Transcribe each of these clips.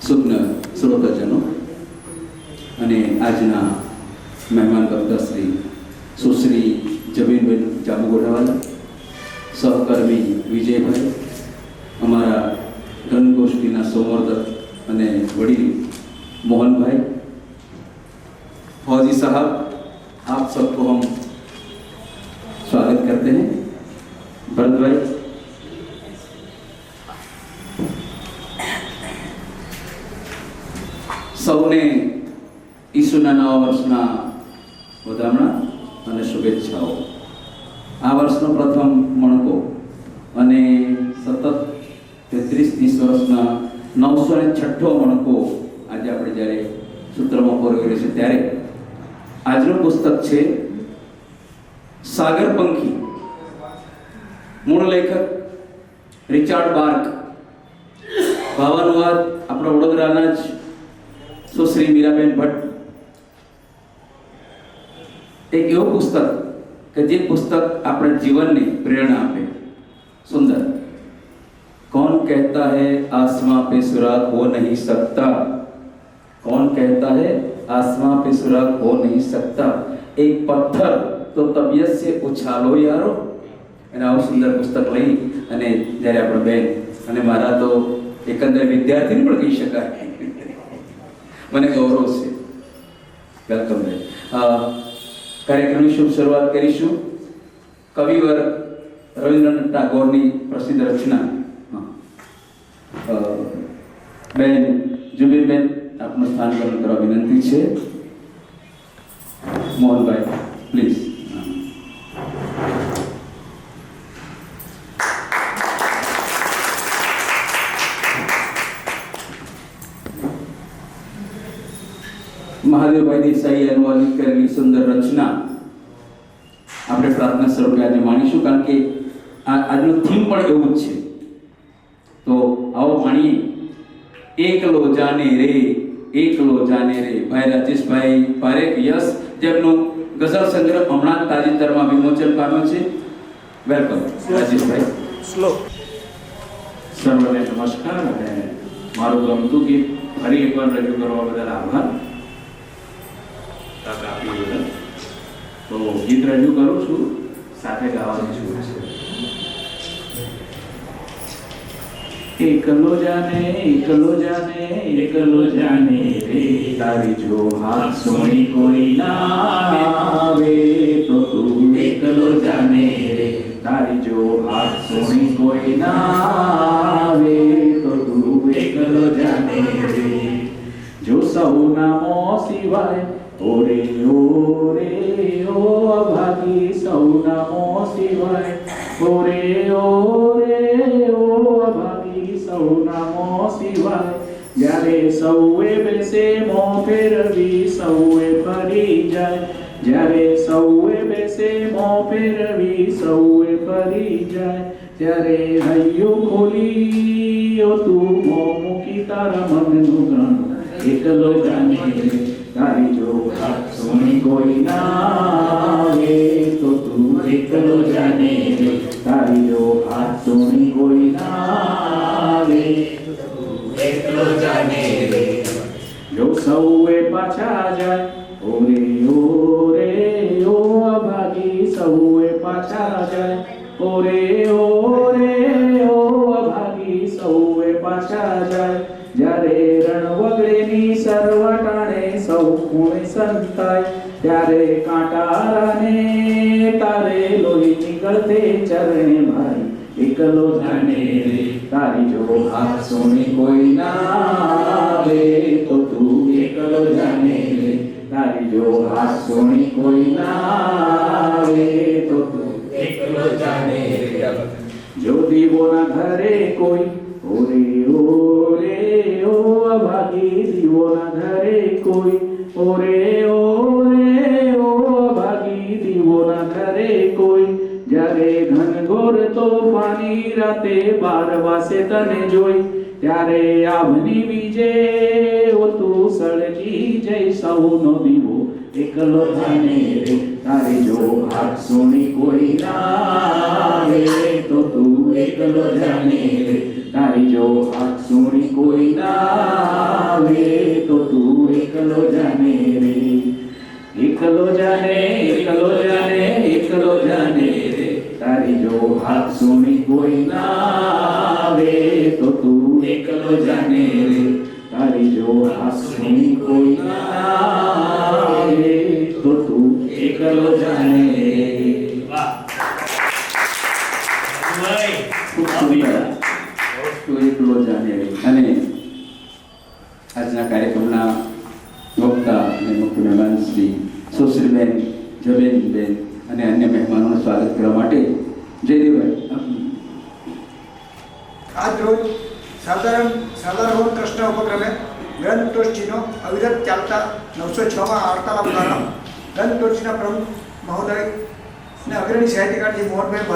સુજ્ઞ શ્રોતજનો અને આજના મહેમાન વક્તા શ્રી સુશ્રી જમીનબેન જાંબુગોડાવાલા, સહકર્મી વિજયભાઈ, અમારા ધનગોષ્ઠીના સંવર્ધક અને વડીલ मोहनभाई, फौजी साहब, आप सबको हम स्वागत करते हैं। भरत भाई, સૌને ઈસુના નવા વર્ષના વધામણા અને શુભેચ્છાઓ। આ વર્ષનો પ્રથમ મણકો અને સતત 33 વર્ષના 906 મણકો આજે આપણે જ્યારે સૂત્રમાં પરોવી છે ત્યારે આજનું પુસ્તક છે સાગરપંખી। મૂળ લેખક રિચાર્ડ બાર્ક, ભાવાનુવાદ આપણા વડોદરાના જ સુશ્રી મીરાબેન ભટ્ટ। એક એવું પુસ્તક કે જે પુસ્તક આપણે જીવનની પ્રેરણા આપે। સુંદર। कौन कहता है आसमां पे सुराग हो नहीं सकता, कौन कहता है आसमां पे सुराग हो नहीं सकता, एक पत्थर तो तबीयत से उछालो यारो। અને આવું સુંદર પુસ્તક લઈ અને જ્યારે આપણે બેન અને મારા તો એકંદર વિદ્યાર્થીને પણ કહી શકાય, મને ગૌરવ છે। વેલકમ બેન। કાર્યક્રમની શુભ શરૂઆત કરીશું કવિવર રવિન્દ્રનાથ ટાગોરની પ્રસિદ્ધ રચના બેન જુબીરબેન આપનું સ્થાન ગ્રહણ કરવા વિનંતી છે। મોહનભાઈ પ્લીઝ। મહાદેવભાઈ દેસાઈ અનુવાદિત કરેલી સુંદર રચના આપણે પ્રાર્થના સ્વરૂપે આજે માણીશું, કારણ કે આજનું થીમ પણ એવું જ છે। તો आओ मानिए। एकलो जाने रे, एकलो जाने रे। भाई राजेशभाई पारेख यस જેમનું ગઝલ સંગ્રહ હમણાં તાજેતરમાં વિમોચન પામ્યો છે। વેલકમ રાજેશભાઈ। સ્લો સર્વને નમસ્કાર અને મારું ગમતું ગીત ફરી એકવાર રજૂ કરવા બદલ આભાર। તક આપી બદલ તો ગીત રજૂ કરું છું, સાથે ગાવાની છું। એકલો જાને એકલો જાને એકલો જાને રે, તારી જો હાથ સોની કોઈ ના આવે તો તું એકલો જાને રે, તારી જો હાથ સોની કોઈ ના આવે તો તું એકલો જાને રે। જો સૌના મોં સિવાય ઓરે ઓરે ઓ અભાગી, સૌના મોં સિવાય ઓરે ઓરે ઓ અભાગી, સૌના મોં સિવાય જ્યારે સૌએ બેસે મોં ફેરવી સૌએ ફરી જાય, જ્યારે સૌએ બેસે મોં ફેરવી સૌએ ફરી જાય, ત્યારે હૈયું ખોલી ઓ તું મોં મૂકી તારા મનનું ગાન એકલો જાને રે, તારી જો હાથ સોની કોઈ ના આવે તો તું એકલો જાને રે, તારી જો હાથ સોની કોઈ ના આવે તો તું એકલો જાને રે। જો સૌએ પાછા જાય ઓરે ઓરે ઓ અભાગી, સૌએ પાછા જાય ઓરે ઓરે ઓ અભાગી, સૌએ પાછા જાય, જ્યારે રણવગડેની સરવટાણે સૌ ખૂણે સંતાય, ત્યારે કાંટારાને તારે લોહી નીકળતે ચરણે ભાઈ એકલો જાને રે, તારી જો હાથ સોની કોઈ ના આવે તો તું એકલો જાને રે, તારી જો હાથ સોની કોઈ ના આવે તો તું એકલો જાને રે। જો દીવોના ઘરે કોઈ ઓરે ઓરે ઓ અભાગી, દીવોના ઘરે કોઈ ઓરે ઓરે ઓ અભાગી, દીવોના ઘરે કોઈ જ્યારે ઘનઘોર તોફાની રાતે 12 વાસે તને જોઈ, ત્યારે આભની બીજે ઓ તું સળગી જઈ સૌનો દીવો એકલો જાને રે, તારી જો હાથ સોની કોઈ ના આવે તો તું એકલો જાને રે, તારી જો હાથ સોની કોઈ ના આવે તો તું એકલો જાને રે, એકલો જાને એકલો જાને એકલો જાને રે, તારી જો હાથ સુણી કોઈ ના આવે તો તું એકલો જાને રે, તારી જો હાથ સુણી કોઈ ના આવે તો તું એકલો જાને રે. ખૂબ સુંદર. તું એકલો જાને રે. અને આજના કાર્યક્રમના વક્તા અને મુખ્ય મહેમાન શ્રી સુશ્રીબેન જબેનબેન અને અન્ય મહેમાનોનું સ્વાગત કરવા માટે જયદેવભાઈ. આજ રોજ સાધારણ ટ્રસ્ટના ઉપક્રમે ગ્રંથ ટોસ્ટીનો અવિરત ચાલતા 906માં વાર્તાલાપ દ્વારા ગ્રંથ ટોસ્ટીના પ્રમુખ મહોદય અને અગ્રણી સાહિત્યકાર શ્રી મોહનભાઈ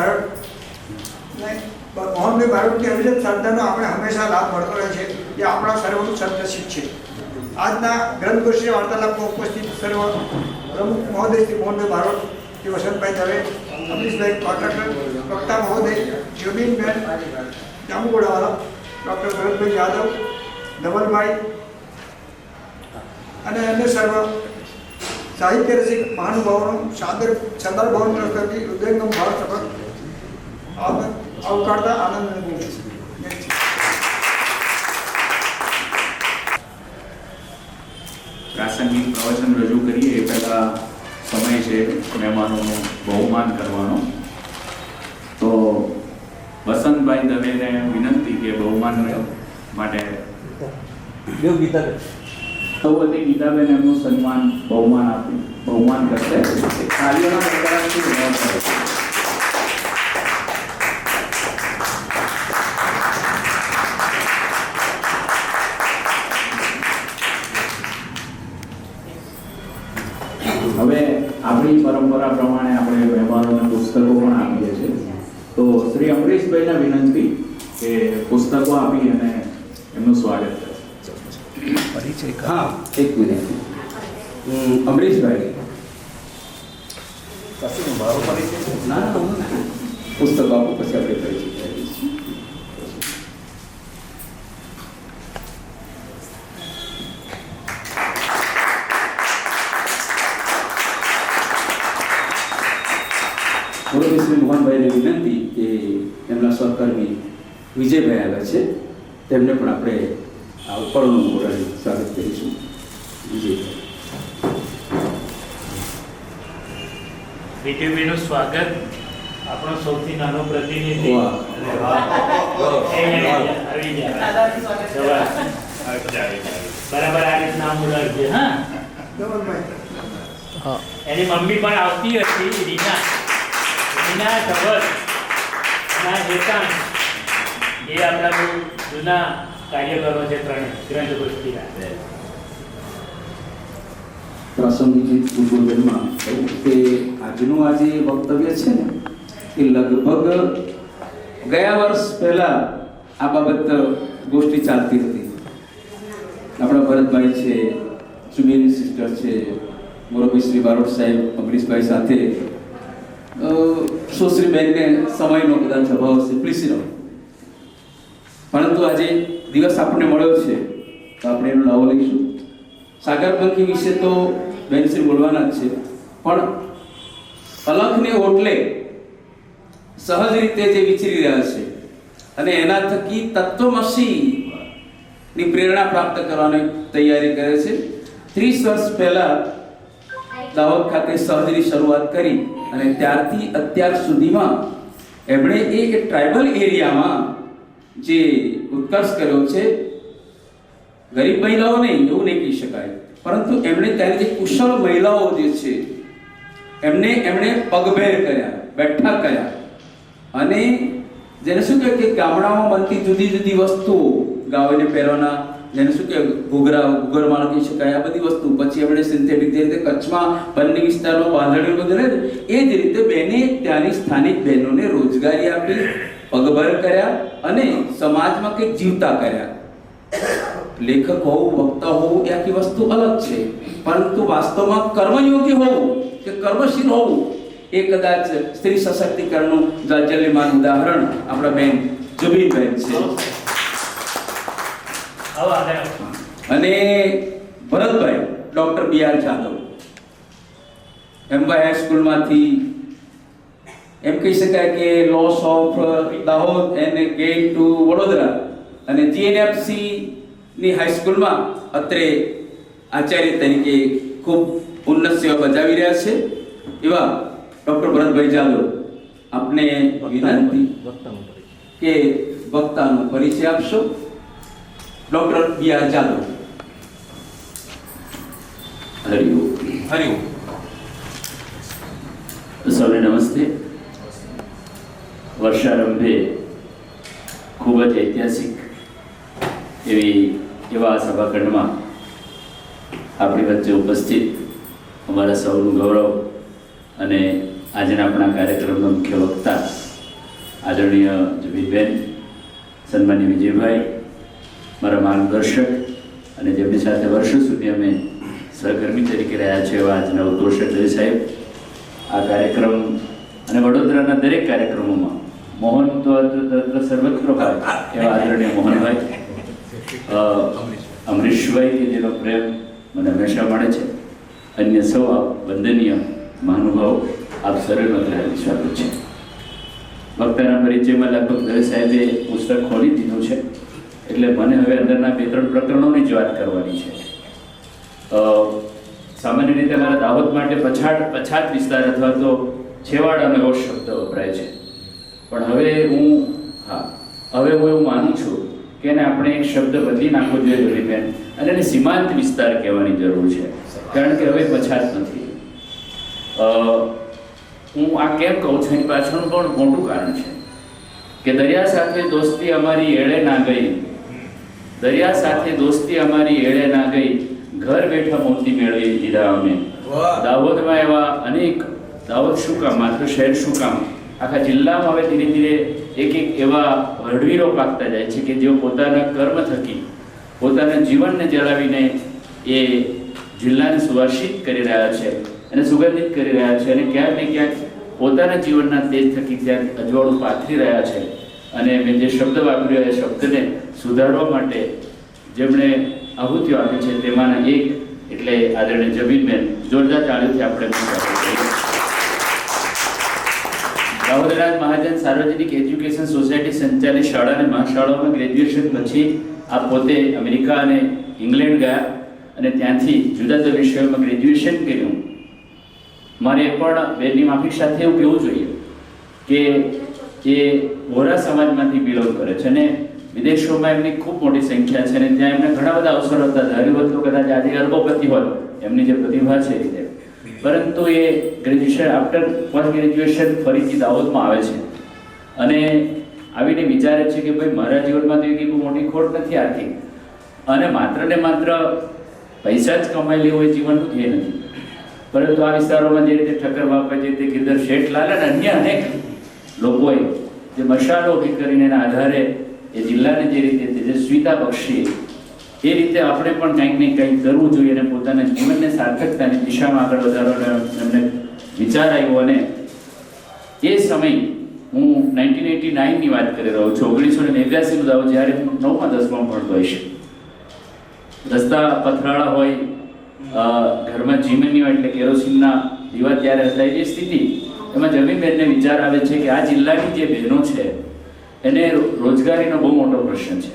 ભારતની અવિરત શ્રદ્ધાનો આપણે હંમેશા લાભ મળતો રહે છે, જે આપણા સર્વનું સદનસીબ છે. આજના ગ્રંથ ટોસ્ટીના વાર્તાલાપમાં ઉપસ્થિત સર્વ પ્રમુખ મહોદય શ્રી મોહનભાઈ ભારત, શ્રી વસંતભાઈ દવે, અમરીશભાઈ કોન્ટ્રાક્ટર, વક્તા મહોદય જમીનબેન જામુગોડાવાળા, ડૉક્ટર ભરતભાઈ યાદવ, ધવલભાઈ અને અન્ય સર્વ સાહિત્ય રસિક મહાનુભાવોનો સરદાર ભવન ટ્રસ્ટ તરફથી હૃદયંગમ ભાવસભર આવકારતા આનંદ અનુભવે છે. પ્રાસંગિક પ્રવચન રજૂ કરીએ એ પહેલાં સમય છે મહેમાનોનું બહુમાન કરવાનો. તો વસંતભાઈ દવેને વિનંતી કે બહુમાન માટે સૌવતી ગીતાબેન એમનું સન્માન બહુમાન કરશે. કાર્યોના પ્રકારથી નોંધ કરે છે. હવે આપણી પરંપરા પ્રમાણે આપણે મહેમાનોને પુસ્તકો પણ આપીએ છીએ. તો શ્રી અમરીશભાઈને વિનંતી કે પુસ્તકો આપી અને એમનું સ્વાગત કરે. હા, એક મિનિટ. અમરીશભાઈ. ના, પુસ્તકો આપો પછી આપણે પરિચય કરીએ છીએ. શ્રી મોહનભાઈને વિનંતી કે એમના સહકર્મી વિજયભાઈ આવ્યા છે, તેમને પણ આપણે આ ઉપરનું મોઢાથી સ્વાગત કરીશું. વિજયભાઈનું સ્વાગત. આપણો સૌથી નાનો પ્રતિનિધિ વાહ. બરાબર આ રીતના મુલાકાત. હા, ધવલભાઈ એની મમ્મી પણ આવતી હતી, રીના ધવલ અને હેતાન. એ આપણા બહુ જૂના કાર્યકરો છે, ત્રણે ગ્રંથ ગોષ્ઠીના. પ્રાસંગિક ઉદ્બોધનમાં એવું કે આજનું આ જે વક્તવ્ય છે ને એ લગભગ ગયા વર્ષ પહેલા આ બાબત ગોષ્ઠી ચાલતી હતી. આપણા ભરતભાઈ છે, સુમીન સિસ્ટર છે, મોરબી શ્રી બારોટ સાહેબ અમરીશભાઈ સાથે સુશ્રીબેનને સમયનો કદાચ અભાવ છે, પ્લીઝ. પરંતુ આજે દિવસ આપણને મળ્યો છે તો આપણે એનો લાવો લઈશું. સાગરપંખી વિશે તો બેનશ્રી બોલવાના જ છે, પણ અલખને ઓટલે સહજ રીતે જે વિચરી રહ્યા છે અને એના થકી તત્વમસીની પ્રેરણા પ્રાપ્ત કરવાની તૈયારી કરે છે. 30 વર્ષ પહેલા દાહોદ ખાતે સહજની શરૂઆત કરી અને ત્યારથી અત્યાર સુધીમાં એમણે એક ટ્રાઇબલ એરિયામાં જે ઉત્કર્ષ કર્યો છે, ગરીબ મહિલાઓ નહીં એવું નહીં કહી શકાય, પરંતુ એમણે ત્યારે જે કુશળ મહિલાઓ જે છે એમણે પગભેર કર્યા, બેઠા કર્યા અને જેને શું કહે કે ગામડામાં બનતી જુદી જુદી વસ્તુઓ, ગાયોને પહેરવાના જેને શું કહે ઘૂઘરમાળ કહી શકાય, આ બધી વસ્તુ. પછી એમણે સિન્થેટિક જે રીતે કચ્છમાં બંને વિસ્તારમાં બાંધણીઓ બધું રહે એ જ રીતે બેને ત્યાંની સ્થાનિક બહેનોને રોજગારી આપી, પગભર કર્યા અને સમાજમાં કંઈક જીવતા કર્યા. લેખક હોવું, વક્તા હોવું એ આખી વસ્તુ અલગ છે, પરંતુ વાસ્તવમાં કર્મયોગી હોવું કે કર્મશીલ હોવું એ કદાચ સ્ત્રી સશક્તિકરણનું જાજલ્યમાન ઉદાહરણ આપણા બેન જબીનબેન છે. અને ભરતભાઈ ડૉક્ટર બી.આર. જાદવ એમવાય હાઈસ્કૂલમાંથી એમ કહી શકાય કે loss of Dahod and gain to Vadodara અને જીએનએફસી ની હાઈસ્કૂલમાં અત્રે આચાર્ય તરીકે ખૂબ ઉન્નત સેવા બજાવી રહ્યા છે એવા ડૉક્ટર ભરતભાઈ જાદવ, આપને વિનંતી કે વક્તાનો પરિચય આપશો. Doctor B R. જાદવ. હરિઓમ. સૌને નમસ્તે. વર્ષારંભે ખૂબ જ ઐતિહાસિક એવા સભાખંડમાં આપણી વચ્ચે ઉપસ્થિત અમારા સૌનું ગૌરવ અને આજના આપણા કાર્યક્રમનો મુખ્ય વક્તા આદરણીય જબીરબેન, સન્માનીય વિજયભાઈ, મારા માર્ગદર્શક અને જેમની સાથે વર્ષો સુધી અમે સહકર્મી તરીકે રહ્યા છે એવા આજના ઉદ્ઘોષક સાહેબ, આ કાર્યક્રમ અને વડોદરાના દરેક કાર્યક્રમોમાં મોહન તો સર્વત્ર ભાઈ એવા આદરણીય મોહનભાઈ, અમરીશભાઈ કે જેનો પ્રેમ મને હંમેશા મળે છે, અન્ય સૌ વંદનીય મહાનુભાવો, આપ સર્વેનો હાર્દિક સ્વાગત છે. વક્તાના પરિચયમાં લગભગ દવે સાહેબે પુસ્તક ખોલી દીધું છે, એટલે મને હવે અંદરના 2-3 પ્રકરણોની જ વાત કરવાની છે. સામાન્ય રીતે મારા દાહોદ માટે પછાત વિસ્તાર અથવા તો છેવાડાનો એવો શબ્દ વપરાય છે, પણ હવે હું એવું માનું છું કે એને આપણે એક શબ્દ બદલી નાખવો જોઈએ જોડીબેન, અને એને સીમાંત વિસ્તાર કહેવાની જરૂર છે, કારણ કે હવે પછાત નથી. હું આ કેમ કહું છું એની પાછળનું પણ મોટું કારણ છે કે દરિયા સાથે દોસ્તી અમારી એળે ના ગઈ, દરિયા સાથે દોસ્તી અમારી એળે ના ગઈ, ઘર બેઠા મોતી મેળવી દીધા અમે. દાહોદમાં એવા અનેક, દાહોદ શું કામ, માત્ર શહેર શું કામ, આખા જિલ્લામાં હવે ધીરે ધીરે એક એવા હળવીરો પાકતા જાય છે કે જેઓ પોતાના કર્મ થકી પોતાના જીવનને જલાવીને એ જિલ્લાને સુવાસિત કરી રહ્યા છે અને સુગંધિત કરી રહ્યા છે, અને ક્યાંક ને ક્યાંક પોતાના જીવનના તેજ થકી ક્યાંક અજવાળું પાથરી રહ્યા છે. અને મેં જે શબ્દ વાપર્યો એ શબ્દને સુધારવા માટે જેમણે આહુતિઓ આપી છે તેમાંના એક એટલે આદરણીય જબીરબેન. જોરદાર તાળીઓથી આપણે દાહોદરાજ મહાજન સાર્વજનિક એજ્યુકેશન સોસાયટી સંચાલિત શાળા અને મહાશાળાઓમાં ગ્રેજ્યુએશન પછી આપ પોતે અમેરિકા અને ઇંગ્લેન્ડ ગયા અને ત્યાંથી જુદા જુદા વિષયોમાં ગ્રેજ્યુએશન કર્યું. મારે પણ બેનની માફી સાથે એવું કહેવું જોઈએ કે એ વોરા સમાજમાંથી બિલોંગ કરે છે અને વિદેશોમાં એમની ખૂબ મોટી સંખ્યા છે અને ત્યાં એમને ઘણા બધા અવસરો હતા. ધાર્યું હતું કદાચ આજે અરબોપતિ હોય એમની જે પ્રતિભા છે રીતે, પરંતુ એ ગ્રેજ્યુએશન આફ્ટર પોસ્ટ ગ્રેજ્યુએશન ફરીથી દાહોદમાં આવે છે અને આવીને વિચારે છે કે ભાઈ મારા જીવનમાં તો એવી કોઈ મોટી ખોટ નથી આર્થિક, અને માત્ર ને માત્ર પૈસા જ કમાઈ લેવું એ જીવનનું ધ્યેય નથી, પરંતુ આ વિસ્તારોમાં જે રીતે ઠક્કર બાપા, જે રીતે ગિરધર શેઠલાલ અને અન્ય અનેક લોકોએ જે મશાલો ઊભી કરીને એના આધારે એ જિલ્લાને જે રીતે તેજસ્વીતા બક્ષી, એ રીતે આપણે પણ કંઈક ને કંઈક કરવું જોઈએ અને પોતાના જીવનને સાર્થકતાની દિશામાં આગળ વધારવાનો એમને વિચાર આવ્યો. અને એ સમય હું 1989ની વાત કરી રહ્યો છું. 1989નું દાવો જ્યારે હું 9મા 10માં ભણતો હશે. રસ્તા પથરાળા હોય, ઘરમાં જીમની હોય એટલે કેરોસીનના દીવા ત્યારે હતા. એ સ્થિતિ એમાં જમીનબેનને વિચાર આવે છે કે આ જિલ્લાની જે બહેનો છે એને રોજગારીનો બહુ મોટો પ્રશ્ન છે.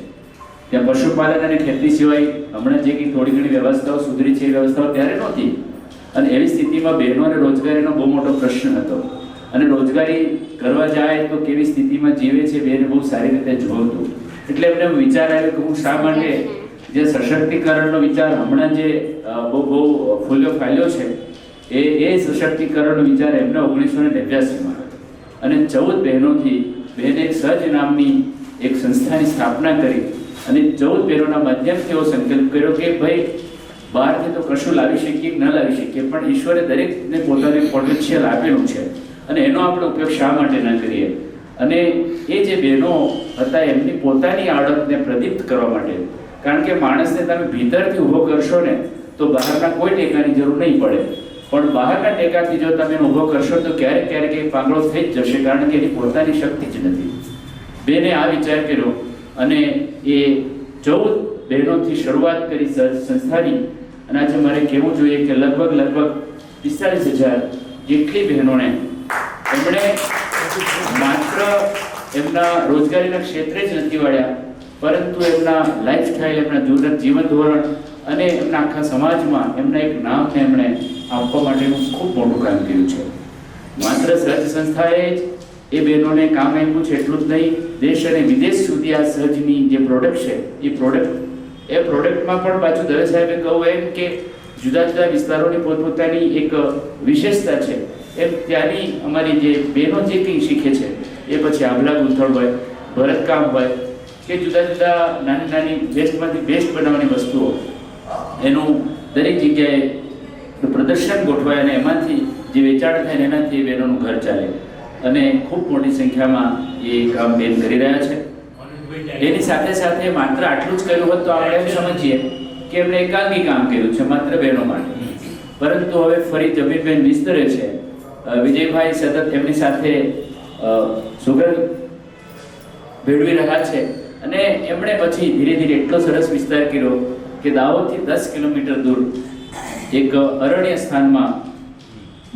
ત્યાં પશુપાલન અને ખેતી સિવાય હમણાં જે કંઈ થોડી ઘણી વ્યવસ્થાઓ સુધરી છે એ વ્યવસ્થાઓ ત્યારે નહોતી, અને એવી સ્થિતિમાં બહેનોને રોજગારીનો બહુ મોટો પ્રશ્ન હતો. અને રોજગારી કરવા જાય તો કેવી સ્થિતિમાં જીવે છે બેને બહુ સારી રીતે જોતું. એટલે એમને વિચાર આવ્યો કે હું શા માટે જે સશક્તિકરણનો વિચાર હમણાં જે બહુ ફૂલ્યો ફાલ્યો છે એ સશક્તિકરણનો વિચાર એમને 1989માં અને 14 બહેનોથી બહેને એક સહજ નામની એક સંસ્થાની સ્થાપના કરી અને 14 બહેનોના માધ્યમથી એવો સંકલ્પ કર્યો કે ભાઈ બહારથી તો કશું લાવી શકીએ કે ન લાવી શકીએ, પણ ઈશ્વરે દરેકને પોતાનું પોટેન્શિયલ આપેલું છે અને એનો આપણે ઉપયોગ શા માટે ન કરીએ. અને એ જે બહેનો હતા એમની પોતાની આવડતને પ્રદીપ્ત કરવા માટે, કારણ કે માણસને તમે ભીતરથી ઊભો કરશો ને તો બહારના કોઈ ટેકાની જરૂર નહીં પડે, પણ બહારના ટેકાથી જો તમે ઊભો કરશો તો ક્યારેક ક્યારેક એ પાંગળો થઈ જ જશે, કારણ કે એની પોતાની શક્તિ જ નથી. બેને આ વિચાર કર્યો અને એ 14 બહેનોથી શરૂઆત કરી સંસ્થાની, અને આજે મારે કહેવું જોઈએ કે લગભગ 45,000 જેટલી બહેનોને એમણે માત્ર એમના રોજગારીના ક્ષેત્રે જ નથી વાળ્યા, પરંતુ એમના લાઈફસ્ટાઈલ, એમના જીવન ધોરણ અને એમના આખા સમાજમાં એમના એક નામને એમણે આપવા માટેનું ખૂબ મોટું કામ કર્યું છે. માત્ર સહજ સંસ્થાએ જ એ બહેનોને કામ આપ્યું છે એટલું જ નહીં, દેશ અને વિદેશ સુધી આ સહજની જે પ્રોડક્ટ છે એ પ્રોડક્ટમાં પણ પાછું દવે સાહેબે કહ્યું એમ કે જુદા જુદા વિસ્તારોની પોતપોતાની એક વિશેષતા છે. એમ ત્યાંની અમારી જે બહેનો જે કંઈ શીખે છે એ પછી આભલા ગૂંથણ હોય, ભરતકામ હોય કે જુદા જુદા નાની વેસ્ટમાંથી બેસ્ટ બનાવવાની વસ્તુઓ, એનું દરેક જગ્યાએ પ્રદર્શન ગોઠવાય અને એમાંથી જે વેચાણ થાય એનાથી બહેનોનું ઘર ચાલે, અને ખૂબ મોટી સંખ્યામાં એ કામ બેન કરી રહ્યા છે. એની સાથે સાથે માત્ર આટલું જ કર્યું હોત તો આપણે એમ સમજીએ કે એમણે એકાંગી કામ કર્યું છે માત્ર બહેનો માટે, પરંતુ હવે ફરી જમીનબેન વિસ્તરે છે. વિજયભાઈ સતત એમની સાથે સુગંધ ભેળવી રહ્યા છે, અને એમણે પછી ધીરે ધીરે એટલો સરસ વિસ્તાર કર્યો કે દાહોદથી 10 કિલોમીટર દૂર એક અરણ્ય સ્થાનમાં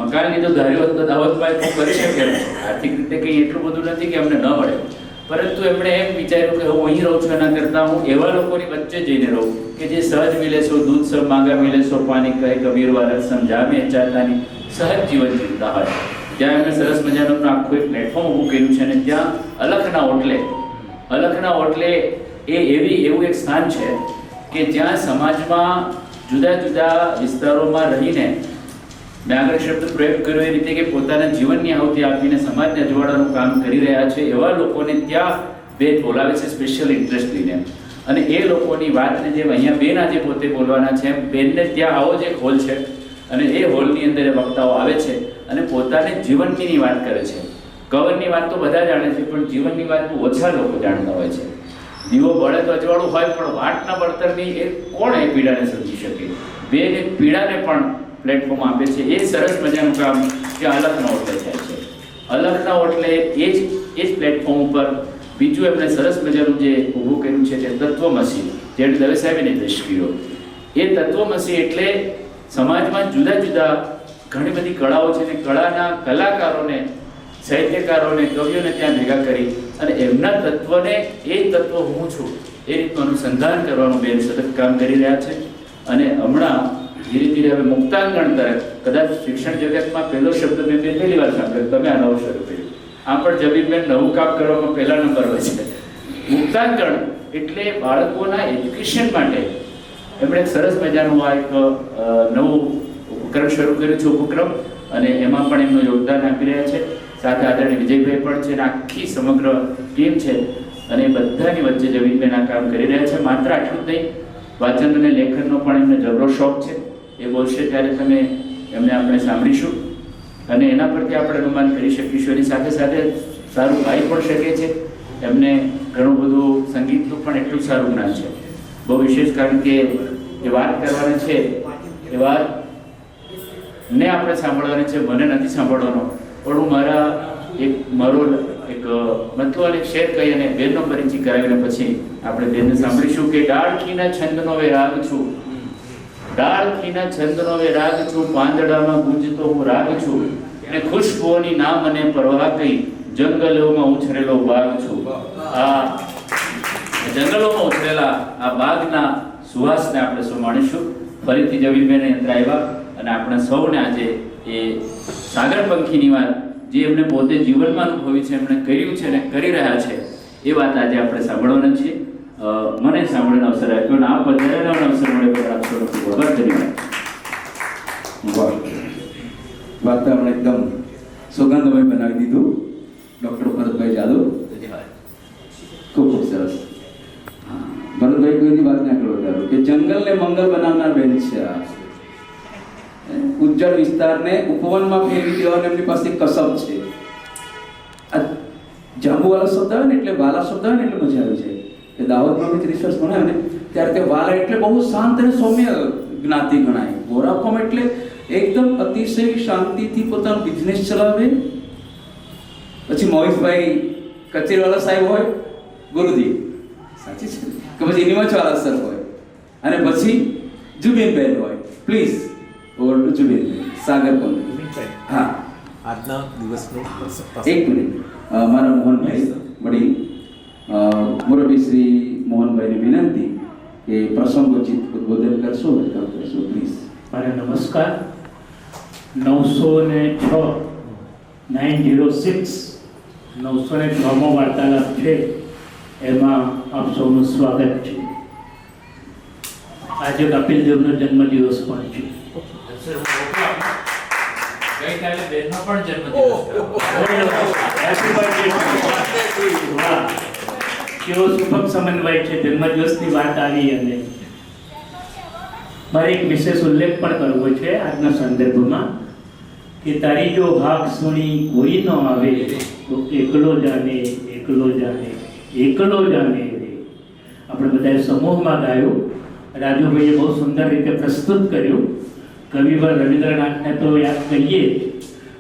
મકાન લીધું. ધાર્યું હોત તો દાહોદમાં કરી શકે, આર્થિક રીતે કંઈ એટલું બધું નથી કે અમને ન મળે, પરંતુ એમણે એમ વિચાર્યું કે હું અહીં રહું છું, એના કરતાં હું એવા લોકોની વચ્ચે જઈને રહું કે જે સહજ મિલે સો દૂધ સબ માંગા મિલે સો પાણી કહે કબીર વાલા સમજાવે ચાહતાની સહજ જીવન જીવતા હોય. ત્યાં એમણે સરસ મજાનું આખું એક પ્લેટફોર્મ ઊભું કર્યું છે, અને ત્યાં અલખના ઓટલે એ એવું એક સ્થાન છે કે જ્યાં સમાજમાં જુદા જુદા વિસ્તારોમાં રહીને, મેં આગળ શબ્દ પ્રયોગ કર્યો એ રીતે કે પોતાના જીવનની આહુતિ આપીને સમાજને અજવાળાનું કામ કરી રહ્યા છે એવા લોકોને ત્યાં બેન બોલાવે છે સ્પેશિયલ ઇન્ટરેસ્ટ લઈને. અને એ લોકોની વાતને જેમ અહીંયા બેન આજે પોતે બોલવાના છે, એમ બેનને ત્યાં આવો જ એક હોલ છે, અને એ હોલની અંદર એ વક્તાઓ આવે છે અને પોતાને જીવનની વાત કરે છે. કવરની વાત તો બધા જાણે છે, પણ જીવનની વાત બહુ ઓછા લોકો જાણતા હોય છે. દીવો બળે તો અજવાળું હોય, પણ વાટના બળતરની એ કોણ એ પીડાને સમજી શકે? બેન એ પીડાને પણ પ્લેટફોર્મ આપે છે. એ સરસ મજાનું કામ કે અલખના ઓટલે થાય છે. અલખના ઓટલે એ જ પ્લેટફોર્મ ઉપર બીજું એમણે સરસ મજાનું જે ઊભું કર્યું છે તે તત્વમસી, જે દવે સાહેબે નિર્દેશ કર્યો. એ તત્વમસી એટલે સમાજમાં જુદા જુદા ઘણી બધી કળાઓ છે, અને કળાના કલાકારોને, સાહિત્યકારોને, કવિઓને ત્યાં ભેગા કરી અને એમના તત્વને એ તત્વ હું છું એ રીતનું અનુસંધાન કરવાનું બેન સતત કામ કરી રહ્યા છે. અને હમણાં ધીરે ધીરે હવે મુક્તાંગણ તરફ, કદાચ શિક્ષણ જગતમાં પહેલો શબ્દ મેં પહેલી વાર સાંભળ્યો, તમે આ નવું શરૂ કર્યું. આમ પણ જબીરબેન નવું કામ કરવામાં પહેલા નંબર હોય છે. મુક્તાંગણ એટલે બાળકોના એજ્યુકેશન માટે એમણે સરસ મજાનું આ એક નવું ઉપક્રમ શરૂ કર્યું છે, ઉપક્રમ, અને એમાં પણ એમનું યોગદાન આપી રહ્યા છે. સાથે આદરણીય વિજયભાઈ પણ છે, અને આખી સમગ્ર ટીમ છે, અને બધાની વચ્ચે જમીનબેન આ કામ કરી રહ્યા છે. માત્ર આટલું જ નહીં, વાંચન અને લેખનનો પણ એમને જબરો શોખ છે. એ બોલશે ત્યારે તમે એમને આપણે સાંભળીશું અને એના પરથી આપણે અનુમાન કરી શકીશું. એની સાથે સાથે સારું ગાઈ પણ શકે છે. એમને ઘણું બધું સંગીતનું પણ એટલું જ સારું જ્ઞાન છે, બહુ વિશેષ. કારણ કે જે વાત કરવાની છે એ વાત ને આપણે સાંભળવાની છે, મને નથી સાંભળવાનો, પણ હું મારો એક મતલબ એક શેર કહી અને બેનનો પરિચય કરાવીને પછી આપણે બેનને સાંભળીશું કે ડાળખીના છંદનો વે રાગ છું, ડાળખીના છંદનો વે રાગ છું, પાંદડામાં ગુંજતો હું રાગ છું, અને ખુશ્બુઓની ના મને પરવાહ કઈ, જંગલોમાં ઉછરેલો બાગ છું. આ જંગલોમાં ઉછરેલા આ બાગના સુવાસને આપણે શું માણીશું. ફરીથી જમીનબેન યંત્ર આવ્યા અને આપણે સૌને આજે એ સાગરપંખીની વાત જે એમને પોતે જીવનમાં અનુભવી છે, એમણે કર્યું છે અને કરી રહ્યા છે, એ વાત આજે આપણે સાંભળવાના છીએ. મને સાંભળવાનો અવસર આપ્યો અને આ પધારેલાનો અવસર મળે આપ સૌનો ખૂબ ધન્યવાદ. વાતાવરણ એકદમ સુગંધમય બનાવી દીધું ડૉક્ટર ભરતભાઈ જાદવ. ખૂબ ખૂબ સરસ. ભરતભાઈ કોઈની વાત ના કરો કે જંગલને મંગલ બનાવનાર બેન છે. આ ઉજ્જડ વિસ્તારને ઉપવનમાં ફેરવી દેવાનો એમની પાસે કસબ છે. આ જાંબુવાળા શબ્દ આવે ને એટલે વાલા શબ્દ આવે ને એટલે મજા આવી જાય. કે દાહોદમાં બી રિસર્ચ ભણાવે ને ત્યારે તે વાલા એટલે બહુ શાંત અને સૌમ્ય જ્ઞાતિ ગણાય. ગોરાફોમ એટલે એકદમ અતિશય શાંતિથી પોતાનો બિઝનેસ ચલાવે. પછી મોહિતભાઈ કચેરીવાળા સાહેબ હોય, ગુરુજી સાચી છે કે પછી નિમચવાળા સર હોય, અને પછી જુબેનબેન હોય. પ્લીઝ ઓવર ટુ જુબેનબેન. સાગર કોણ? હા, આજના દિવસનું એક મિનિટ. મારા મોહનભાઈ વડીલ મુરબ્બી શ્રી મોહનભાઈને વિનંતી કે પ્રસંગોચિત ઉદ્બોધન કરશો, વેલકમ કરશો પ્લીઝ. મારે નમસ્કાર. 906 વાર્તાલાપ છે, એમાં આપ સૌનું સ્વાગત છે. આજે કપિલ દેવનો જન્મદિવસ પણ છે. ગઈકાલે બેનનો પણ જન્મદિવસ Happy birthday. વાહ, કેવો સુભગ સમન્વય છે. જન્મદિવસની વાત આવી અને મારે એક વિશેષ ઉલ્લેખ પણ કરવો છે આજના સંદર્ભમાં કે તારી જો હાક સુણી કોઈ ન આવે તો એકલો જાને એકલો જાને એકલો જાને રે. આપણે બધાએ સમૂહમાં ગાયું. રાજુભાઈએ બહુ સુંદર રીતે પ્રસ્તુત કર્યું. કવિવર રવિન્દ્રનાથને તો યાદ કરીએ,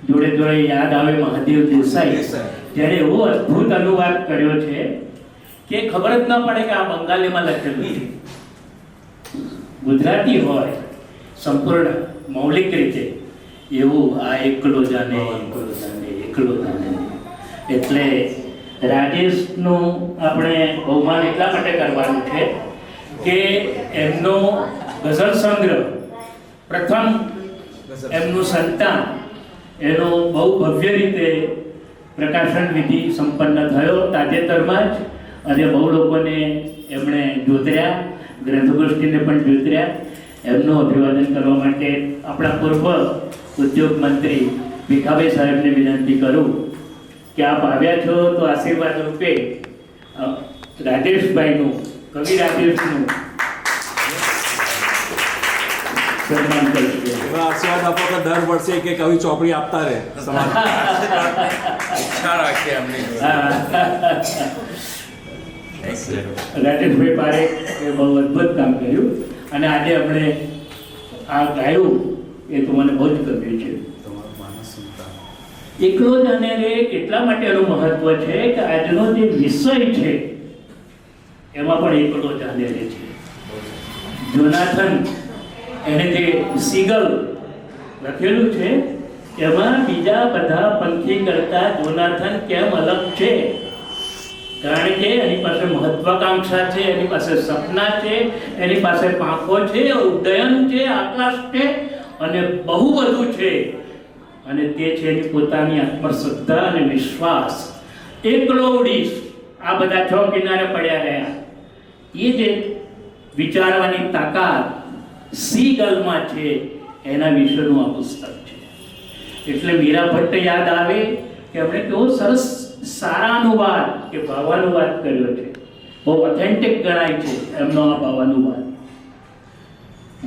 જોડે જોડે યાદ આવે મહાદેવ દેસાઈ, જેણે એવો અદ્ભુત અનુવાદ કર્યો છે કે ખબર જ ન પડે કે આ બંગાળીમાં લખેલું છે. ગુજરાતી હોય સંપૂર્ણ મૌલિક રીતે, એવું આ એકલો જાને એકલો જાને એકલો જાને. એટલે રાજેશનું આપણે બહુમાન એટલા માટે કરવાનું છે કે એમનો ગઝલ સંગ્રહ પ્રથમ એમનું સંતાન એનો બહુ ભવ્ય રીતે પ્રકાશન વિધિ સંપન્ન થયો તાજેતરમાં જ, અને બહુ લોકોને એમણે જોતર્યા, ગ્રંથગોષ્ઠીને પણ જોતર્યા. એમનું અભિવાદન કરવા માટે આપણા પૂર્વ ઉદ્યોગ મંત્રી ભીખાભાઈ સાહેબને વિનંતી કરું કે આપ આવ્યા છો તો આશીર્વાદ રૂપે રાજેશભાઈનું, કવિ રાજેશનું સન્માન કરીશું. એવા આશીર્વાદ આપો કે દર વર્ષે કે કવિ ચોપડી આપતા રહે સમાજ. ઈચ્છા રાખીએ એમની રાજેશભાઈ પારેખ એ બહુ અદ્ભુત કામ કર્યું અને આજે આપણે આ ગાયું એ તો મને બહુ જ ગમ્યું છે. એકલો જાને રે એટલા માટે એનું મહત્વ છે કે આજનો જે વિષય છે એમાં પણ એકલો જાને રે છે. જોનાથન એને જે સીગલ લખેલું છે એમાં બીજા બધા પંખી કરતા જોનાથન કેમ અલગ છે? કારણ કે એની પાસે મહત્વાકાંક્ષા છે, એની પાસે સપના છે, એની પાસે પાંખો છે, ઉડ્ડયન છે, આકાશ છે અને બહુ બધું છે. અને તે છે એની પોતાની આત્મશ્રદ્ધા અને વિશ્વાસ. એકલો ઉડીશ, આ બધા છ કિનારે પડ્યા રહ્યા, એ જે વિચારવાની તાકાત સીગલમાં છે એના વિશેનું આ પુસ્તક છે. એટલે મીરા ભટ્ટ યાદ આવે કે એમણે કેવો સરસ સારા અનુવાદ કે ભાવાનુવાદ કર્યો છે. બહુ ઓથેન્ટિક ગણાય છે એમનો આ ભાવાનુવાદ.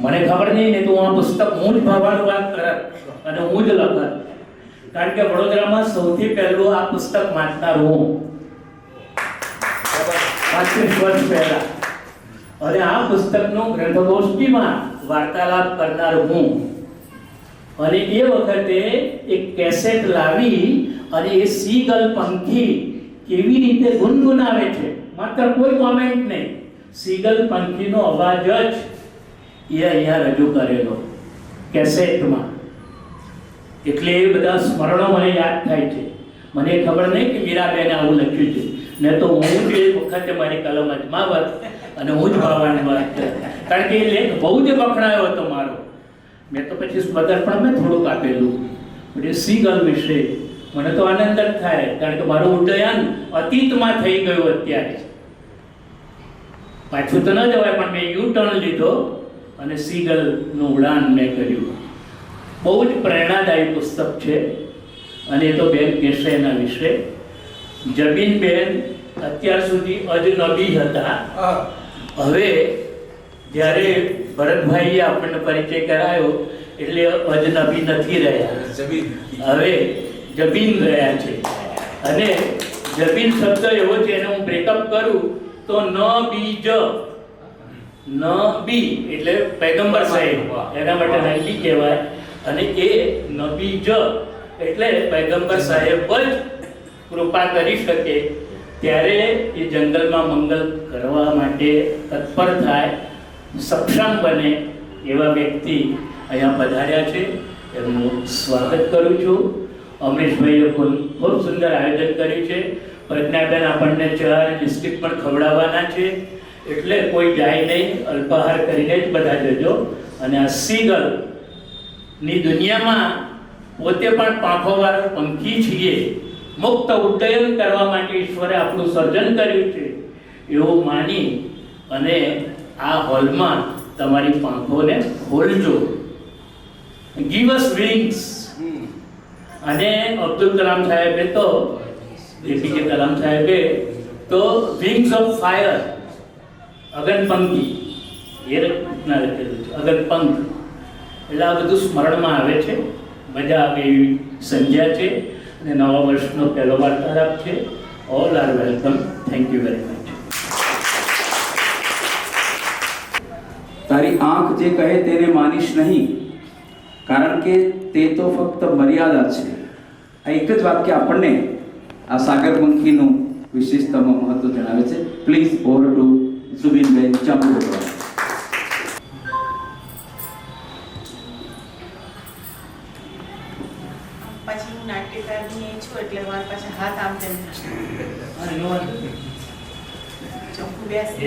મને ખબર નહીં ને તો આ પુસ્તક હું જ ભાવાનુવાદ કરત અને હું જ લખત, કારણ કે વડોદરામાં સૌથી પહેલું આ પુસ્તક વાંચનાર હું 35 વર્ષ પહેલા, અને આ પુસ્તકનું ગ્રંથગોષ્ઠીમાં વાર્તાલાપ કરનાર હું. અને એ વખતે એક કેસેટ લાવી અને એ સીગલ પંખી કેવી રીતે ગુનગુનાવે છે, માત્ર કોઈ કોમેન્ટ નહીં, સીગલ પંખીનો અવાજ જ એ અહીંયા રજૂ કરેલો કેસેટમાં. એટલે એ બધા સ્મરણો મને યાદ થાય છે. મને ખબર નહીં કે મીરાબેને આવું લખ્યું છે, ને તો હું જ એ વખતે મારી કલમ અજમાવત અને હું જ ભાવાની વાત કરત, કારણ કે એ લેખ બહુ જ વખણાયો હતો મારો. મેં તો પછી સ્વદર્પણ મેં થોડુંક આપેલું. એટલે સીગલ વિશે મને તો આનંદ જ થાય, કારણ કે મારું ઉડ્ડયન અતીતમાં થઈ ગયું. અત્યારે પાછું તો ન જવાય, પણ મેં યુ ટર્ન લીધો અને સીગલનું ઉડાન મેં કર્યું. બહુ જ પ્રેરણાદાયી પુસ્તક છે. અને એ તો બેન કહેશે એના વિશે. જબીનબેન અત્યાર સુધી અજનબી હતા. હવે જ્યારે ભરતભાઈએ આપણને પરિચય કરાયો એટલે અજનબી નથી રહ્યા, હવે જબીન રહ્યા છે. અને જબીન શબ્દ એવો છે, એને હું બ્રેકઅપ કરું તો ન બીજ, ન બી એટલે પૈગંબર સાહેબ, એના માટે નબી કહેવાય. અને એ નબી જ એટલે પૈગંબર સાહેબ જ કૃપા કરી શકે ત્યારે એ જંગલમાં મંગલ કરવા માટે તત્પર થાય. સક્ષમ બને એવા વ્યક્તિ અહીંયા પધાર્યા છે. એમનું સ્વાગત કરું છું. અમરીશભાઈએ ખૂબ સુંદર આયોજન કર્યું છે. પ્રજ્ઞાબેન આપણને ચા બિસ્કિટ પણ ખવડાવવાના છે, એટલે કોઈ જાય નહીં, અલ્પાહાર કરીને જ બધા જજો. અને આ સીગલ ની દુનિયામાં પોતે પણ પાંખોવાળો પંખી છીએ, મુક્ત ઉડ્ડયન કરવા માટે ઈશ્વરે આપણું સર્જન કર્યું છે એવું માની અને આ હોલમાં તમારી પાંખોને ખોલજો. Give us wings. અને અબ્દુલ કલામ સાહેબે તો એપીજે કલામ સાહેબે તો વિંગ્સ ઓફ ફાયર, અગનપંખી એ રીતના લખેલું છે, અગનપંખ. એટલે આ બધું સ્મરણમાં આવે છે. મજા આવે એવી સંધ્યા છે અને નવા વર્ષનો પહેલો વાર્તાલાપ છે. All are welcome. Thank you very much. તારી આંખ જે કહે તેને માનીશ નહીં, કારણ કે તે તો ફક્ત મર્યાદા છે. આ એક જ વાક્ય આપણને આ સાગરપંખીનું વિશેષતામાં મહત્વ જણાવે છે. પ્લીઝ ઓવર ટુ સુબીનબેન ચાંપુરા. પછી હું નાટ્યકારની એ છું એટલે મારા પાસે હાથ આમ તેમ ચંપુ બેસી છે.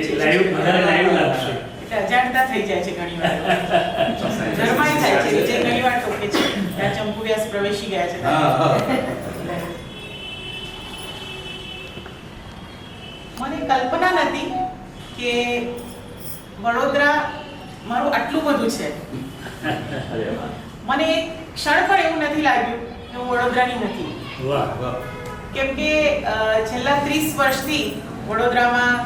એટલે અજાણતા થઈ જાય છે ઘણી વાર. ઘરમાં થાય છે, વિજય ઘણી વાર ટોકે છે કે આ ચંપુ વ્યાસ પ્રવેશી ગયા છે. મને કલ્પના નથી કે વડોદરા મારું આટલું બધું છે. મને એક ક્ષણ પણ એવું નથી લાગ્યું કે હું વડોદરાની નથી. કેમ કે છેલ્લા 30 વર્ષથી વડોદરામાં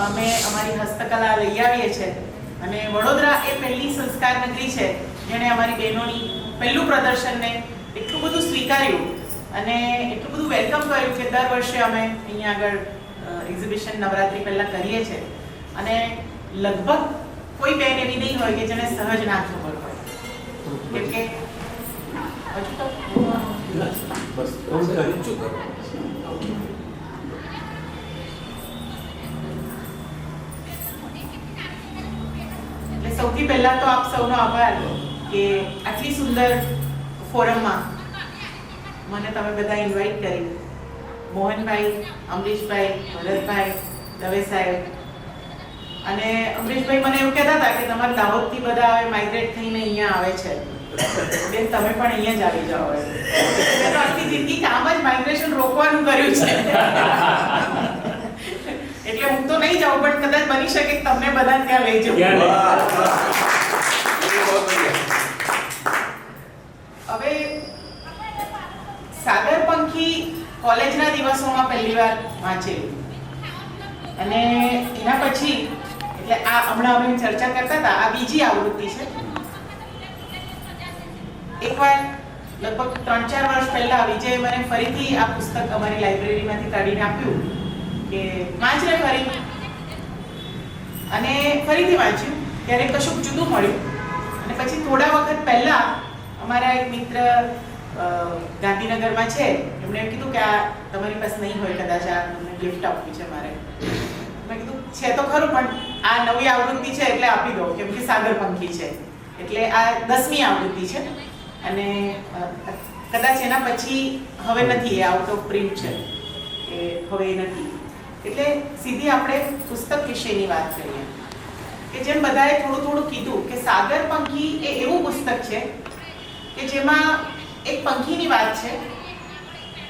અમે અમારી હસ્તકલા લઈ આવીએ છીએ અને વડોદરા એ પહેલી સંસ્કાર નગરી છે જેણે અમારી બહેનોની પહેલું પ્રદર્શનને એટલું બધું સ્વીકાર્યું અને એટલું બધું વેલકમ કર્યું કે દર વર્ષે અમે અહીંયા આગળ એક્ઝિબિશન નવરાત્રી પહેલા કરીએ છીએ. અને લગભગ કોઈ બહેન એવી નહીં હોય કે જેને સહજ ના ખબર હોય. કેમ કે હજુ તો સૌથી પહેલા તો આપ સૌનો આભાર કે આટલી સુંદર ફોરમમાં મને તમે બધા ઇન્વાઇટ કરી. મોહનભાઈ, અમરીશભાઈ, ભરતભાઈ, દવે સાહેબ અને અમરીશભાઈ મને એવું કહેતા હતા કે તમારા દાહોદથી બધા હવે માઇગ્રેટ થઈને અહીંયા આવે છે, બેન તમે પણ અહીંયા જ આવી જાઓ. મેં તો આખી જિંદગી કામ જ માઇગ્રેશન રોકવાનું કર્યું છે. એટલે હું તો નહીં જાઉં, પણ કદાચ બની શકે કે તમને બધા ત્યાં લઈ જાઉં. હવે સાગરપંખી કોલેજના દિવસોમાં પહેલીવાર વાંચેલું અને એના પછી એટલે આ હમણાં અમે ચર્ચા કરતા હતા, આ બીજી આવૃત્તિ છે. એકવાર લગભગ 3-4 વર્ષ પહેલા વિજય મને ફરીથી આ પુસ્તક અમારી લાઇબ્રેરીમાંથી કાઢીને આપ્યું કે વાંચ રે ફરી. અને ફરીથી વાંચ્યું ત્યારે કશુંક જુદું મળ્યું. અને પછી થોડા વખત પહેલા અમારા એક મિત્ર ગાંધીનગરમાં છે, એમણે એમ કીધું કે આ તમારી પાસે નહીં હોય કદાચ, આ તમને ગિફ્ટ આપવી છે મારે. મેં કીધું છે તો ખરું, પણ આ નવી આવૃત્તિ છે એટલે આપી દો, કેમ કે સાગરપંખી છે એટલે આ 10મી આવૃત્તિ છે અને કદાચ એના પછી હવે નથી, એ આઉટ ઓફ પ્રિન્ટ છે, એ હવે નથી. એટલે સીધી આપણે પુસ્તક વિશેની વાત કરીએ કે જેમ બધાએ થોડું થોડું કીધું કે સાગરપંખી એ એવું પુસ્તક છે કે જેમાં એક પંખીની વાત છે,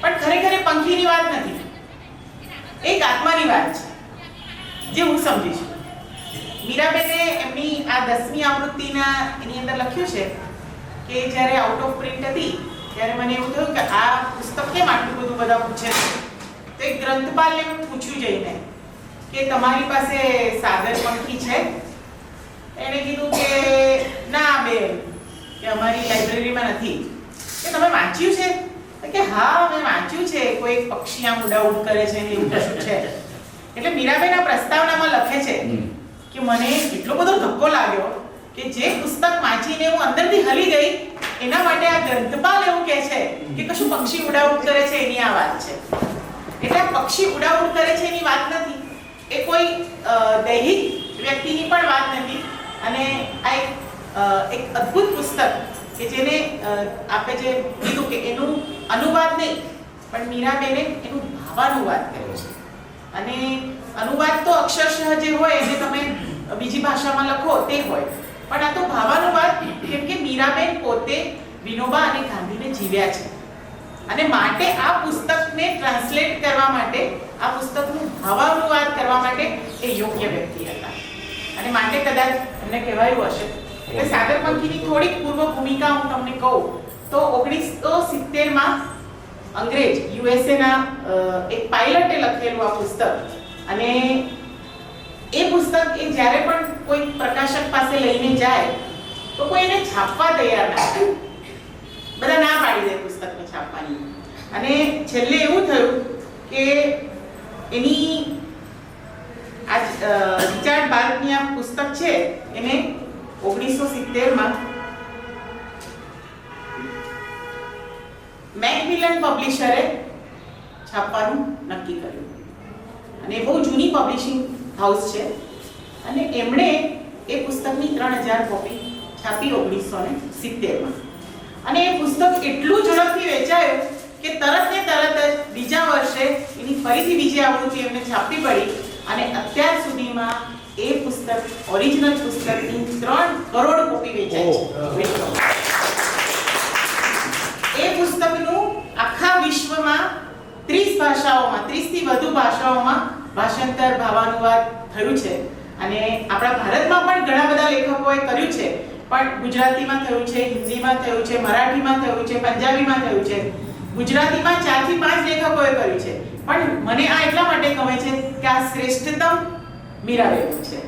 પણ ખરેખર એ પંખીની વાત નથી, એક આત્માની વાત છે જે હું સમજી છું. મીરાબેને એમની આ 10મી આવૃત્તિના એની અંદર લખ્યું છે કે જ્યારે આઉટ ઓફ પ્રિન્ટ હતી ત્યારે મને એવું થયું કે આ પુસ્તક કેમ આટલું બધું બધા પૂછે છે. તો એક ગ્રંથપાલને હું પૂછ્યું જઈને કે તમારી પાસે સાગરપંખી છે? એણે કીધું કે ના બેન, કે અમારી લાઇબ્રેરીમાં નથી. કે તમે વાંચ્યું છે? કે હા મેં વાંચ્યું છે, કોઈ પક્ષી આમ ઉડાઉડ કરે છે ને એવું કશું છે. એટલે મીરાબેન આ પ્રસ્તાવનામાં લખે છે કે મને એટલો બધો ધક્કો લાગ્યો કે જે પુસ્તક વાંચીને હું અંદરથી હલી ગઈ, એના માટે આ ગ્રંથપાલ એવું કહે છે કે કશું પક્ષી ઉડાઉડ કરે છે એની આ વાત છે. એટલે પક્ષી ઉડાઉડ કરે છે એની વાત નથી, એ કોઈ દૈહિક વ્યક્તિની પણ વાત નથી, અને આ એક અદ્ભુત પુસ્તક કે જેને આપણે જે કીધું કે એનું અનુવાદ નહીં પણ મીરાબેને એનું ભાવાનુવાદ કર્યો છે. અને અનુવાદ તો અક્ષરશઃ જે હોય એને તમે બીજી ભાષામાં લખો તે હોય, પણ આ તો ભાવાનુવાદ, કેમ કે મીરાબેન પોતે વિનોબા અને ગાંધીને જીવ્યા છે અને માટે આ પુસ્તકને ટ્રાન્સલેટ કરવા માટે, આ પુસ્તકનું ભાવાનુવાદ કરવા માટે એ યોગ્ય વ્યક્તિ હતા. અને માટે કદાચ એમને કહેવાયું હશે. એટલે સાગરપંખીની થોડીક પૂર્વ ભૂમિકા હું તમને કહું તો 1970માં અંગ્રેજ યુએસએના એક પાયલટે લખેલું આ પુસ્તક, અને એ પુસ્તક એ જ્યારે પણ કોઈ પ્રકાશક પાસે લઈને જાય તો કોઈ એને છાપવા તૈયાર ના થાય, બધા ના પાડી દે પુસ્તકને છાપવાની. અને છેલ્લે એવું થયું કે એની આ રિચાર્ડ બાર્કની આ પુસ્તક છે એને 1970માં મેકમિલન પબ્લિશરે છાપવાનું નક્કી કર્યું. અને બહુ જૂની પબ્લિશિંગ હાઉસ છે અને એમણે એ પુસ્તકની 3000 કોપી છાપી 1970માં. અને એ પુસ્તક એટલું ઝડપથી વેચાયું કે તરત જ બીજા વર્ષે એની ફરીથી બીજી આવૃત્તિ એમને છાપવી પડી અને અત્યાર સુધીમાં એ પુસ્તક ઓરિજિનલ પુસ્તકની 3 કરોડ કોપી વેચાઈ છે. એ પુસ્તકનું આખા વિશ્વમાં 30 ભાષાઓમાં, 30 થી વધુ ભાષાઓમાં ભાષાંતર, ભાવાનુવાદ થયું છે. અને આપણા ભારતમાં પણ ઘણા બધા લેખકોએ કર્યું છે, પણ ગુજરાતીમાં થયું છે, હિન્દીમાં થયું છે, મરાઠીમાં થયું છે, પંજાબીમાં થયું છે. ગુજરાતીમાં 4 થી 5 લેખકોએ કર્યું છે, પણ મને આ એટલા માટે ગમે છે કે આ શ્રેષ્ઠતમ મીરાબેનનું છે.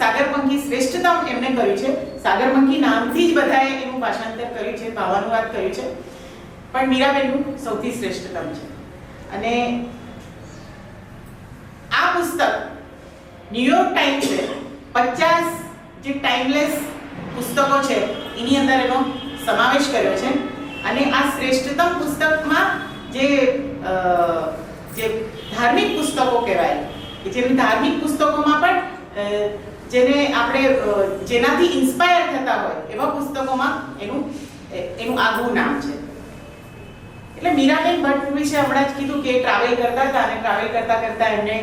સાગરપંખી શ્રેષ્ઠતમ એમને કર્યું છે. સાગરપંખી નામથી જ બધાએ એનું ભાષાંતર કર્યું છે, ભાવાનુવાદ કર્યું છે, પણ મીરાબેનનું સૌથી શ્રેષ્ઠતમ છે. અને આ પુસ્તક ન્યુયોર્ક ટાઈમ્સે 50 જે ટાઈમલેસ પુસ્તકો છે એની અંદર એનો સમાવેશ કર્યો છે. અને આ શ્રેષ્ઠતમ પુસ્તકમાં જે ધાર્મિક પુસ્તકો કહેવાય કે જેની ધાર્મિક પુસ્તકોમાં પણ જેને આપણે જેનાથી ઇન્સ્પાયર થતા હોય એવા પુસ્તકોમાં એનું આગવું નામ છે. એટલે મીરાબેન ભટ્ટ વિશે હમણાં જ કીધું કે ટ્રાવેલ કરતા હતા અને ટ્રાવેલ કરતા કરતા એમને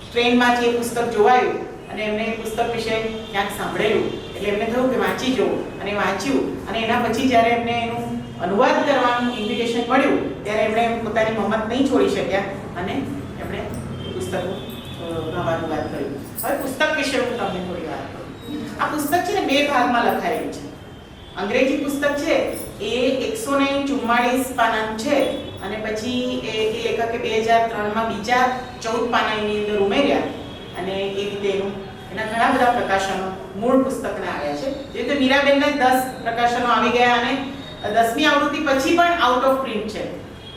ટ્રેનમાંથી એ પુસ્તક જોવાયું અને એમને એ પુસ્તક વિશે ક્યાંક સાંભળેલું એટલે એમને થયું કે વાંચી જોવું, અને વાંચ્યું. અને એના પછી જ્યારે એમને એનું અનુવાદ કરવાનું ઇન્વિટેશન મળ્યું ત્યારે એમણે પોતાની મમ્મત નહીં છોડી શક્યા અને એમણે પુસ્તકનું ભાવાનુવાદ કર્યું. હવે પુસ્તક વિશે હું તમને થોડી વાત કરું. આ પુસ્તક છે ને 2 ભાગમાં લખાયેલું છે. અંગ્રેજી પુસ્તક છે એ 144 પાનાનું છે અને પછી એ લેખકે 2003માં બીજા 14 પાના એની અંદર ઉમેર્યા અને એ રીતે એના ઘણા બધા પ્રકાશનો મૂળ પુસ્તકના આવ્યા છે. જે રીતે મીરાબેનના 10 પ્રકાશનો આવી ગયા અને 10મી આવૃત્તિ પછી પણ આઉટ ઓફ પ્રિન્ટ છે.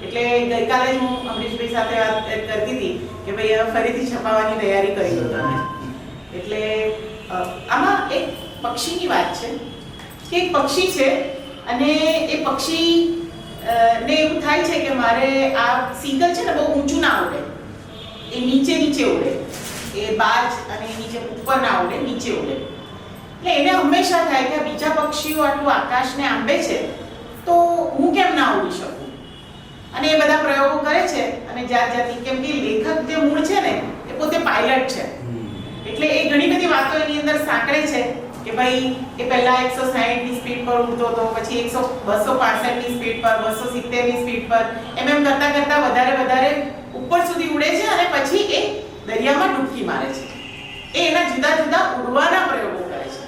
એટલે ગઈકાલે જ હું અમરીશભાઈ સાથે વાત કરતી હતી કે ભાઈ હવે ફરીથી છપાવવાની તૈયારી કરી દો તમે. એટલે આમાં એક પક્ષીની વાત છે કે એક પક્ષી છે અને એ પક્ષી ને એવું થાય છે કે મારે આ સીગલ છે ને બહુ ઊંચું ના ઉડે, એ નીચે ઉડે, એ બાજ અને નીચે ઉપર ના ઉડે, નીચે ઉડે. એટલે એને હંમેશા થાય કે બીજા પક્ષીઓ આટલું આકાશને આંબે છે તો હું કેમ ના ઉડી શકું. અને એ બધા પ્રયોગો કરે છે અને જાતની, કેમ કે લેખક જે મૂળ છે ને એ પોતે પાયલટ છે એટલે એ ઘણી બધી વાતો એની અંદર સાંકળે છે કે ભાઈ એ પહેલા 160 ની સ્પીડ પર ઉડતો હતો, પછી 265 ની સ્પીડ પર, 270 ની સ્પીડ પર, એમ કરતા વધારે ઉપર સુધી ઉડે છે અને પછી એ દરિયામાં ડૂબકી મારે છે. એ એના જુદા જુદા ઉડવાના પ્રયોગો કરે છે.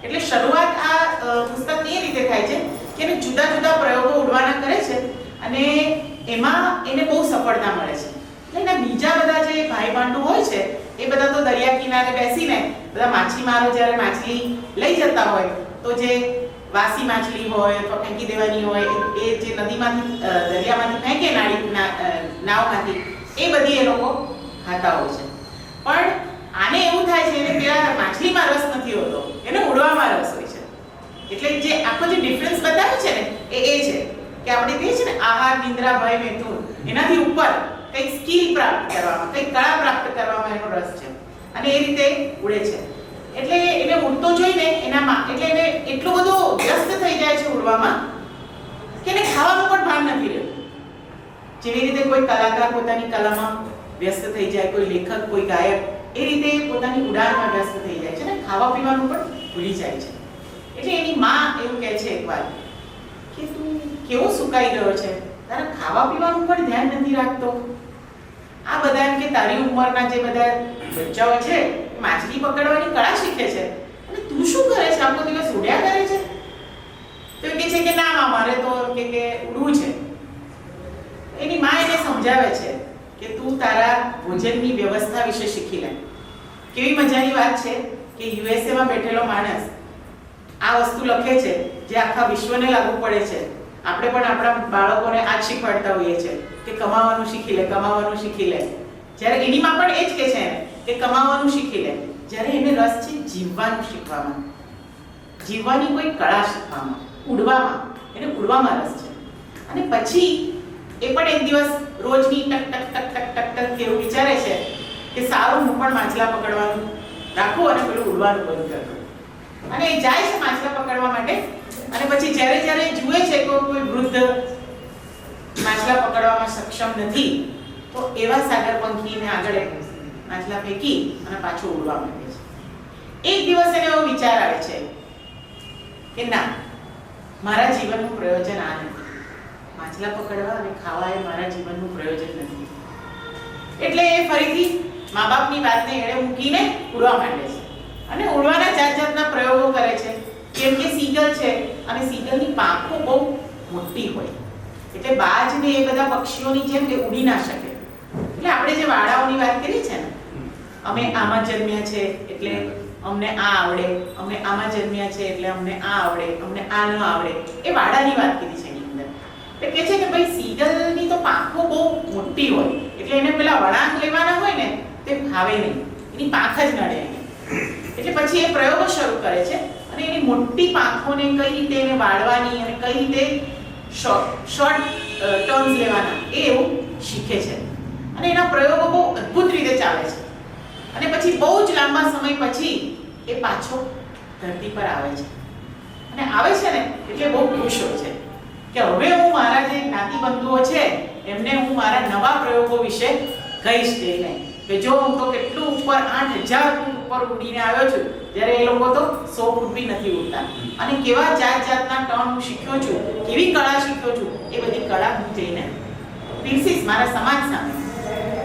એટલે શરૂઆત આ પુસ્તકની એ રીતે થાય છે કે એને જુદા જુદા પ્રયોગો ઉડવાના કરે છે અને એમાં એને બહુ સફળતા મળે છે. એટલે એના બીજા બધા જે ભાઈ ભાંડુ હોય છે એ બધા તો દરિયા કિનારે બેસીને બધા માછીમારો જ્યારે માછલી લઈ જતા હોય તો જે વાસી માછલી હોય અથવા ફેંકી દેવાની હોય એ જે નદીમાંથી દરિયામાંથી ફેંકે નાવમાંથી એ બધી એ લોકો ખાતા હોય છે. પણ આને એવું થાય છે એને પેલા માછલીમાં રસ નથી હોતો, એને ઉડવામાં રસ હોય છે. એટલે જે આખો જે ડિફરન્સ બતાવ્યો છે ને એ છે કે આપણે કહીએ છીએ ને આહાર, નિંદ્રા, ભય, મૈથુન, એનાથી ઉપર કંઈક સ્કિલ પ્રાપ્ત કરવામાં, કંઈક કળા પ્રાપ્ત કરવામાં એનો રસ છે અને એ રીતે ઉડે છે. એટલે એને ઉડતો જોઈને એનામાં એટલે એને એટલો બધો વ્યસ્ત થઈ જાય છે ઉડવામાં કે એને ખાવાનું પણ ભાન નથી રહેતું. જેવી રીતે કોઈ કલાકાર પોતાની કલામાં વ્યસ્ત થઈ જાય, કોઈ લેખક, કોઈ ગાયક એ રીતે પોતાની ઉડાનમાં વ્યસ્ત થઈ જાય છે ને ખાવા પીવાનું પણ ભૂલી જાય છે. એટલે એની માં એવું કહે છે એકવાર કે તું કેવો સુકાઈ ગયો છે, તારા ખાવા પીવાનું પણ ધ્યાન નથી રાખતો. આ બધા એમ કે તારી ઉંમરના જે બધા બચ્ચાઓ છે માછલી પકડવાની કળા શીખે છે અને તું શું કરે છે, આખો દિવસ ઉડ્યા કરે છે. તો એ કહે છે કે ના મારે તો કે ઉડવું છે. એની માં એને સમજાવે છે કે તું તારા ભોજનની વ્યવસ્થા વિશે શીખી લે. કેવી મજાની વાત છે કે યુએસએ માં બેઠેલો માણસ આ વસ્તુ લખે છે જે આખા વિશ્વને લાગુ પડે છે. આપણે પણ આપણા બાળકોને આ જ શીખવાડતા હોઈએ છીએ કે કમાવાનું શીખી લે, કમાવાનું શીખી લે. જ્યારે એની માં પણ એ જ કહે છે કે કમાવાનું શીખી લે. જ્યારે એને રસ છે જીવવાનું શીખવામાં, જીવવાની કોઈ કળા શીખવામાં, ઉડવામાં, એને ઉડવામાં રસ છે. અને પછી એ પણ એક દિવસ રોજની ટક ટક ટક ટક ટક ટક કેવું વિચારે છે કે સારું હું પણ માછલા પકડવાનું રાખું અને પેલું ઉડવાનું બંધ કરી દઉં. અને એ જાય છે માછલા પકડવા માટે. અને પછી જ્યારે જુએ છે કે કોઈ વૃદ્ધ માછલા પકડવામાં સક્ષમ નથી તો એવા સાગર પંખીને આગળ માછલા ફેંકી અને પાછું ઉડવા માંડે છે. એક દિવસ એને એવો વિચાર આવે છે કે ના, મારા જીવનનું પ્રયોજન આ નથી. માછલા પકડવા અને ખાવા એ મારા જીવનનું પ્રયોજન નથી. એટલે એ ફરીથી મા બાપની વાતને એળે મૂકીને ઉડવા માંડે છે અને ઉડવાના જાતના પ્રયોગો કરે છે. કેમ કે સીગલ છે અને સીગલની પાંખો બહુ મોટી હોય એટલે બાજ ને એ બધા પક્ષીઓની જેમ એ ઉડી ના શકે. એટલે આપણે જે વાડાઓની વાત કરી છે ને, અમે આમાં જન્મ્યા છે એટલે અમને આ આવડે, અમે આમાં જન્મ્યા છે એટલે અમને આ આવડે, અમને આ ન આવડે, એ વાડાની વાત કરી છે એની અંદર. એટલે કહે છે કે ભાઈ સીગલની તો પાંખો બહુ મોટી હોય એટલે એને પેલા વળાંક લેવાના હોય ને તે ફાવે નહીં, એની પાંખ જ નડે. એટલે પછી એ પ્રયોગો શરૂ કરે છે અને એની મોટી પાંખોને કઈ રીતે એને વાળવાની અને કઈ રીતે શોર્ટ ટર્ન્સ લેવાના એ એવું શીખે છે. અને એના પ્રયોગો બહુ અદ્ભુત રીતે ચાલે છે. અને પછી બહુ જ લાંબા સમય પછી એ પાછો ધરતી પર આવે છે. અને આવે છે ને એટલે બહુ ખુશ હોય છે કે હવે હું મારા જે જ્ઞાતિબંધુઓ છે એમને હું મારા નવા પ્રયોગો વિશે કહીશ જઈને કે જો હું તો કેટલું ઉપર 8000 ફૂટ ઉપર ઉડીને આવ્યો છું, જ્યારે એ લોકો તો 100 ફૂટ બી નથી ઉડતા. અને કેવા જાતના ટર્ન હું શીખ્યો છું, કેવી કળા શીખ્યો છું, એ બધી કળા હું જઈને પીરસીશ મારા સમાજ સામે.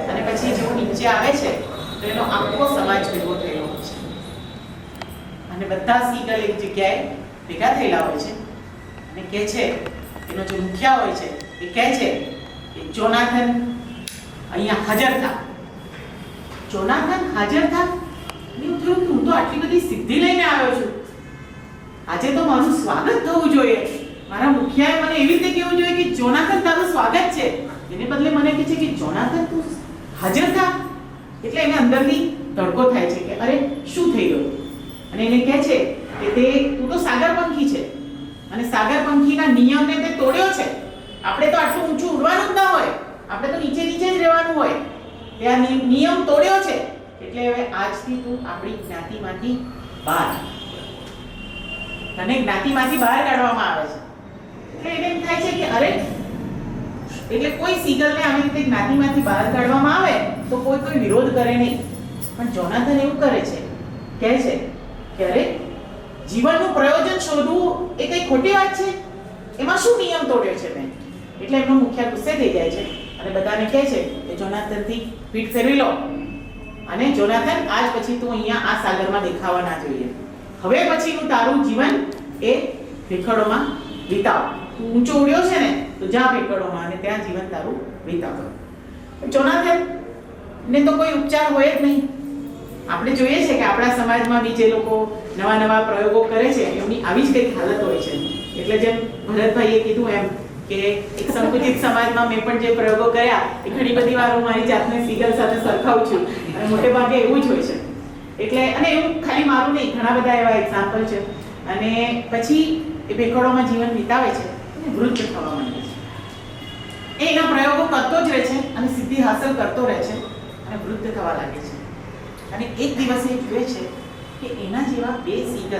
અને પછી જેવું નીચે આવે છે તો એનો આખો સમાજ ભેગો થયેલો હોય છે અને બધા સીગલ એક જગ્યાએ ભેગા થયેલા હોય છે અને કહે છે, એનો જે મુખિયા હોય છે એ કહે છે કે જોનાથન અહીંયા હાજર થા. જોનાથન હાજર થા. હું તો આટલી બધી સિદ્ધિ લઈને આવ્યો છું, આજે તો મારું સ્વાગત થવું જોઈએ. મારા મુખિયાએ મને એવી રીતે કહેવું જોઈએ કે જોનાથન તારું સ્વાગત છે. એને બદલે મને કહે છે કે જોનાથન તું હાજર થા. એટલે એને અંદરથી ધડકો થાય છે કે અરે શું થઈ ગયું. અને એને કહે છે કે તું તો સાગર પંખી છે અને સાગર પંખીના નિયમને તે તોડ્યો છે. આપણે તો આટલું ઊંચું ઉડવાનું જ ના હોય, આપણે તો નીચે નીચે જ રહેવાનું હોય. તે આ નિયમ તોડ્યો છે એટલે હવે આજથી તું આપણી જ્ઞાતિમાંથી બહાર, તને જ્ઞાતિમાંથી બહાર કાઢવામાં આવે છે. એટલે એને એમ થાય છે કે અરે, એટલે કોઈ સીગલને આવી રીતે જ્ઞાતિમાંથી બહાર કાઢવામાં આવે તો કોઈ વિરોધ કરે નહીં. પણ જોનાથન એવું કરે છે, કહે છે કે અરે, જીવનનું પ્રયોજન શોધવું એ કઈ ખોટી વાત છે? એમાં શું નિયમ તોડ્યો છે મેં? એટલે એમનો મુખ્ય ગુસ્સે થઈ જાય છે અને બધાને કહે છે કે જોનાથનથી પીઠ ફેરવી લો અને જોનાથન આજ પછી તું અહીંયા આ સાગરમાં દેખાવા ના જોઈએ. હવે પછીનું તારું જીવન એ ભેખડોમાં વિતાવ. તું ઊંચો ઉડ્યો છે ને તો જા ભેખડોમાં અને ત્યાં જીવન તારું વિતાવ. જોનાથન ને તો કોઈ ઉપચાર હોય જ નહીં. આપણે જોઈએ છે કે આપણા સમાજમાં બી જે લોકો નવા પ્રયોગો કરે છે એમની આવી જ કંઈક હાલત હોય છે. એટલે જેમ ભરતભાઈએ કીધું એમ કે એક સંકુચિત સમાજમાં મેં પણ જે પ્રયોગો કર્યા એ ઘણી બધી વાર હું મારી જાતને સીગલ સાથે સરખાવું છું અને મોટે ભાગે એવું જ હોય છે. એટલે અને એવું ખાલી મારું નહીં, ઘણા બધા એવા એક્ઝામ્પલ છે. અને પછી એ ભેખડોમાં જીવન વિતાવે છે અને વૃદ્ધ થવા માંડે છે. એના પ્રયોગો કરતો જ રહે છે અને સિદ્ધિ હાંસલ કરતો રહે છે અને વૃદ્ધ થવા લાગે છે. અને એક દિવસ એ જુએ છે કે એના જેવા 2 સીગલ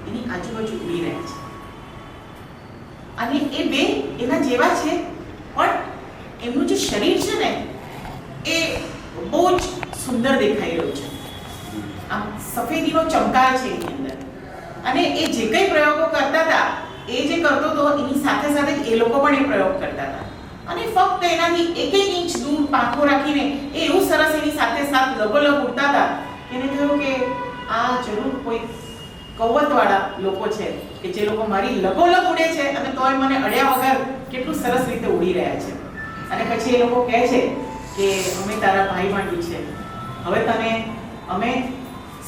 એની આજુબાજુ ઉડી રહ્યા છે અને એ 2 એના જેવા છે, પણ એમનું જે શરીર છે ને એ બહુ જ સુંદર દેખાઈ રહ્યું છે. આમ સફેદીનો ચમકાર છે એની અંદર. અને એ જે કંઈ પ્રયોગો કરતા હતા, એ જે કરતો હતો એની સાથે સાથે એ લોકો પણ એ પ્રયોગ કરતા હતા. અને ફક્ત એનાથી 1 ઇંચ દૂર પાંખો રાખીને એ એવું સરસ એની સાથે સાથ લગોલગ ઉડતા હતા. એને થયું કે આ જરૂર કોઈ કવતવાળા લોકો છે કે જે લોકો મારી લગોલગ ઉડે છે અને તોય મને અડ્યા વગર કેટલું સરસ રીતે ઉડી રહ્યા છે. અને પછી એ લોકો કહે છે કે અમે તારા ભાઈ માંડી છે, હવે તને અમે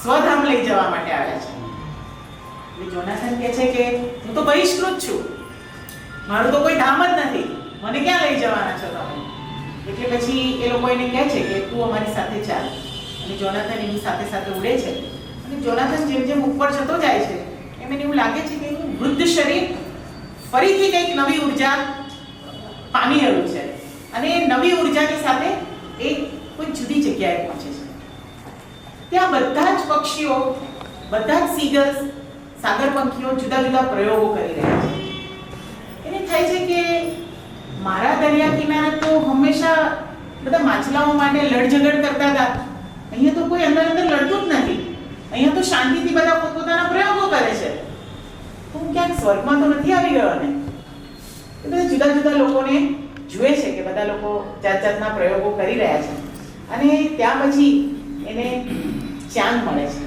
સ્વધામ લઈ જવા માટે આવ્યા છે. એટલે જોનાથન કહે છે કે હું તો બહિષ્કૃત છું, મારું તો કોઈ ધામ જ નથી, મને ક્યાં લઈ જવાના છો તમે? એટલે પછી એ લોકો એને કહે છે કે તું અમારી સાથે ચાલ. અને જોનાથન એની સાથે સાથે ઉડે છે. અને જોનાથન જેમ જેમ ઉપર જતો જાય છે એમ એને એવું લાગે છે કે એનું વૃદ્ધ શરીર ફરીથી કંઈક નવી ઉર્જા પામી રહ્યું છે અને એ નવી ઉર્જાની સાથે એ કોઈ જુદી જગ્યાએ પહોંચે છે. ત્યાં બધા જ પક્ષીઓ, બધા જ સીગલ્સ, સાગરપંખીઓ જુદા જુદા પ્રયોગો કરી રહ્યા છે. એને થાય છે કે મારા દરિયા કિનારે તો હંમેશા બધા માછલાઓ માટે લડઝગડ કરતા હતા, અહીંયા તો કોઈ અંદર અંદર લડતું જ નથી, અહીંયા તો શાંતિથી બધા પોતપોતાના પ્રયોગો કરે છે. તો હું ક્યાંક સ્વર્ગમાં તો નથી આવી ગયો ને? એ બધા જુદા જુદા લોકોને જુએ છે કે બધા લોકો જાત જાતના પ્રયોગો કરી રહ્યા છે. અને ત્યાં પછી એને ચાંદ મળે છે,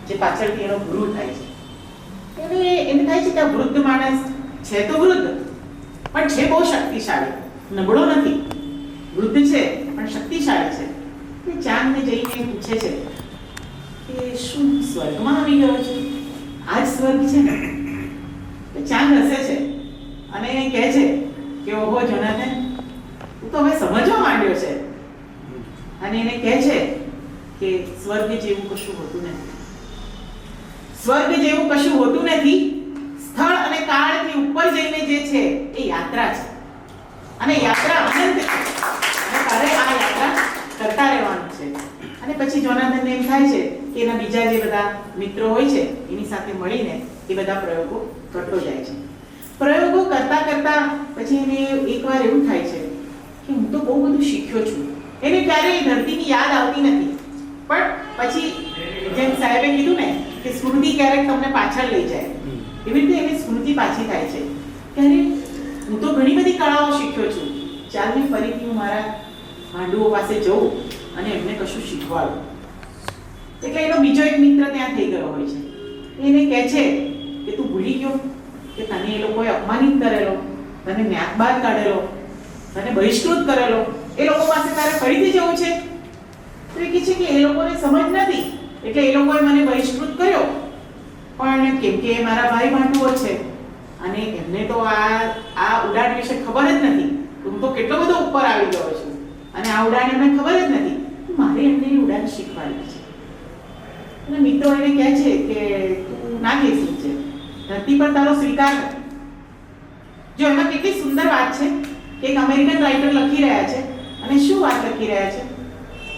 જે પાછળથી એનો ગુરુ થાય છે. એને થાય છે કે આ વૃદ્ધ માણસ છે તો વૃદ્ધ, પણ છે બહુ શક્તિશાળી, નબળો નથી, વૃદ્ધ છે પણ શક્તિશાળી છે. એ ચાંદને જઈને પૂછે છે કે શું સ્વર્ગમાં આવી ગયો છે? આ જ સ્વર્ગ છે ને? ચાંદ હસે છે અને કહે છે કે ઓહો જોનાથન, તું તો હવે સમજવા માંડ્યો છે. અને એને કહે છે કે સ્વર્ગ જેવું કશું હોતું નથી, સ્વર્ગ જેવું કશું હોતું નથી. સ્થળ અને કાળથી ઉપર જઈને જે છે એ યાત્રા છે અને યાત્રા અનંત છે અને તારે આ યાત્રા કરતા રહેવાનું છે. અને પછી જોનાથનને એમ થાય છે કે એના બીજા જે બધા મિત્રો હોય છે એની સાથે મળીને એ બધા પ્રયોગો કરતો જાય છે. પ્રયોગો કરતા કરતા પછી એને એકવાર એવું થાય છે કે હું તો બહુ બધું શીખ્યો છું. એને ક્યારેય ધરતીની યાદ આવતી નથી, પણ પછી જેમ સાહેબે કીધું ને કે સ્મૃતિ ક્યારેક તમને પાછળ લઈ જાય, એવી રીતે એની સ્મૃતિ પાછી થાય છે કે અરે હું તો ઘણી બધી કળાઓ શીખ્યો છું, ચાલ ને ફરીથી હું મારા ભાંડુઓ પાસે જઉં અને એમને કશું શીખવાડું. એટલે એનો બીજો એક મિત્ર ત્યાં થઈ ગયો હોય છે. એને કહે છે કે તું ભૂલી ગયો કે તને એ લોકોએ અપમાનિત કરેલો, તને ન્યાત બહાર કાઢેલો, તને બહિષ્કૃત કરેલો, એ લોકો પાસે તારે ફરીથી જવું છે? તો એ કહે છે કે એ લોકોને સમજ નથી, એટલે એ લોકોએ મને બહિષ્કૃત કર્યો, પણ કેમ કે એ મારા ભાઈ ભાંડુઓ છે અને એમને તો આ ઉડાન વિશે ખબર જ નથી, હું તો કેટલો બધો ઉપર આવી ગયો છું અને આ ઉડાન એમને ખબર જ નથી, મારે એમને એ ઉડાન શીખવાડવી છે. અને મિત્રો એને કહે છે કે તું ના કહી શકજે, ધરતી પર તારો સ્વીકાર નથી. જો એમાં કેટલી સુંદર વાત છે કે એક અમેરિકન રાઇટર લખી રહ્યા છે અને શું વાત લખી રહ્યા છે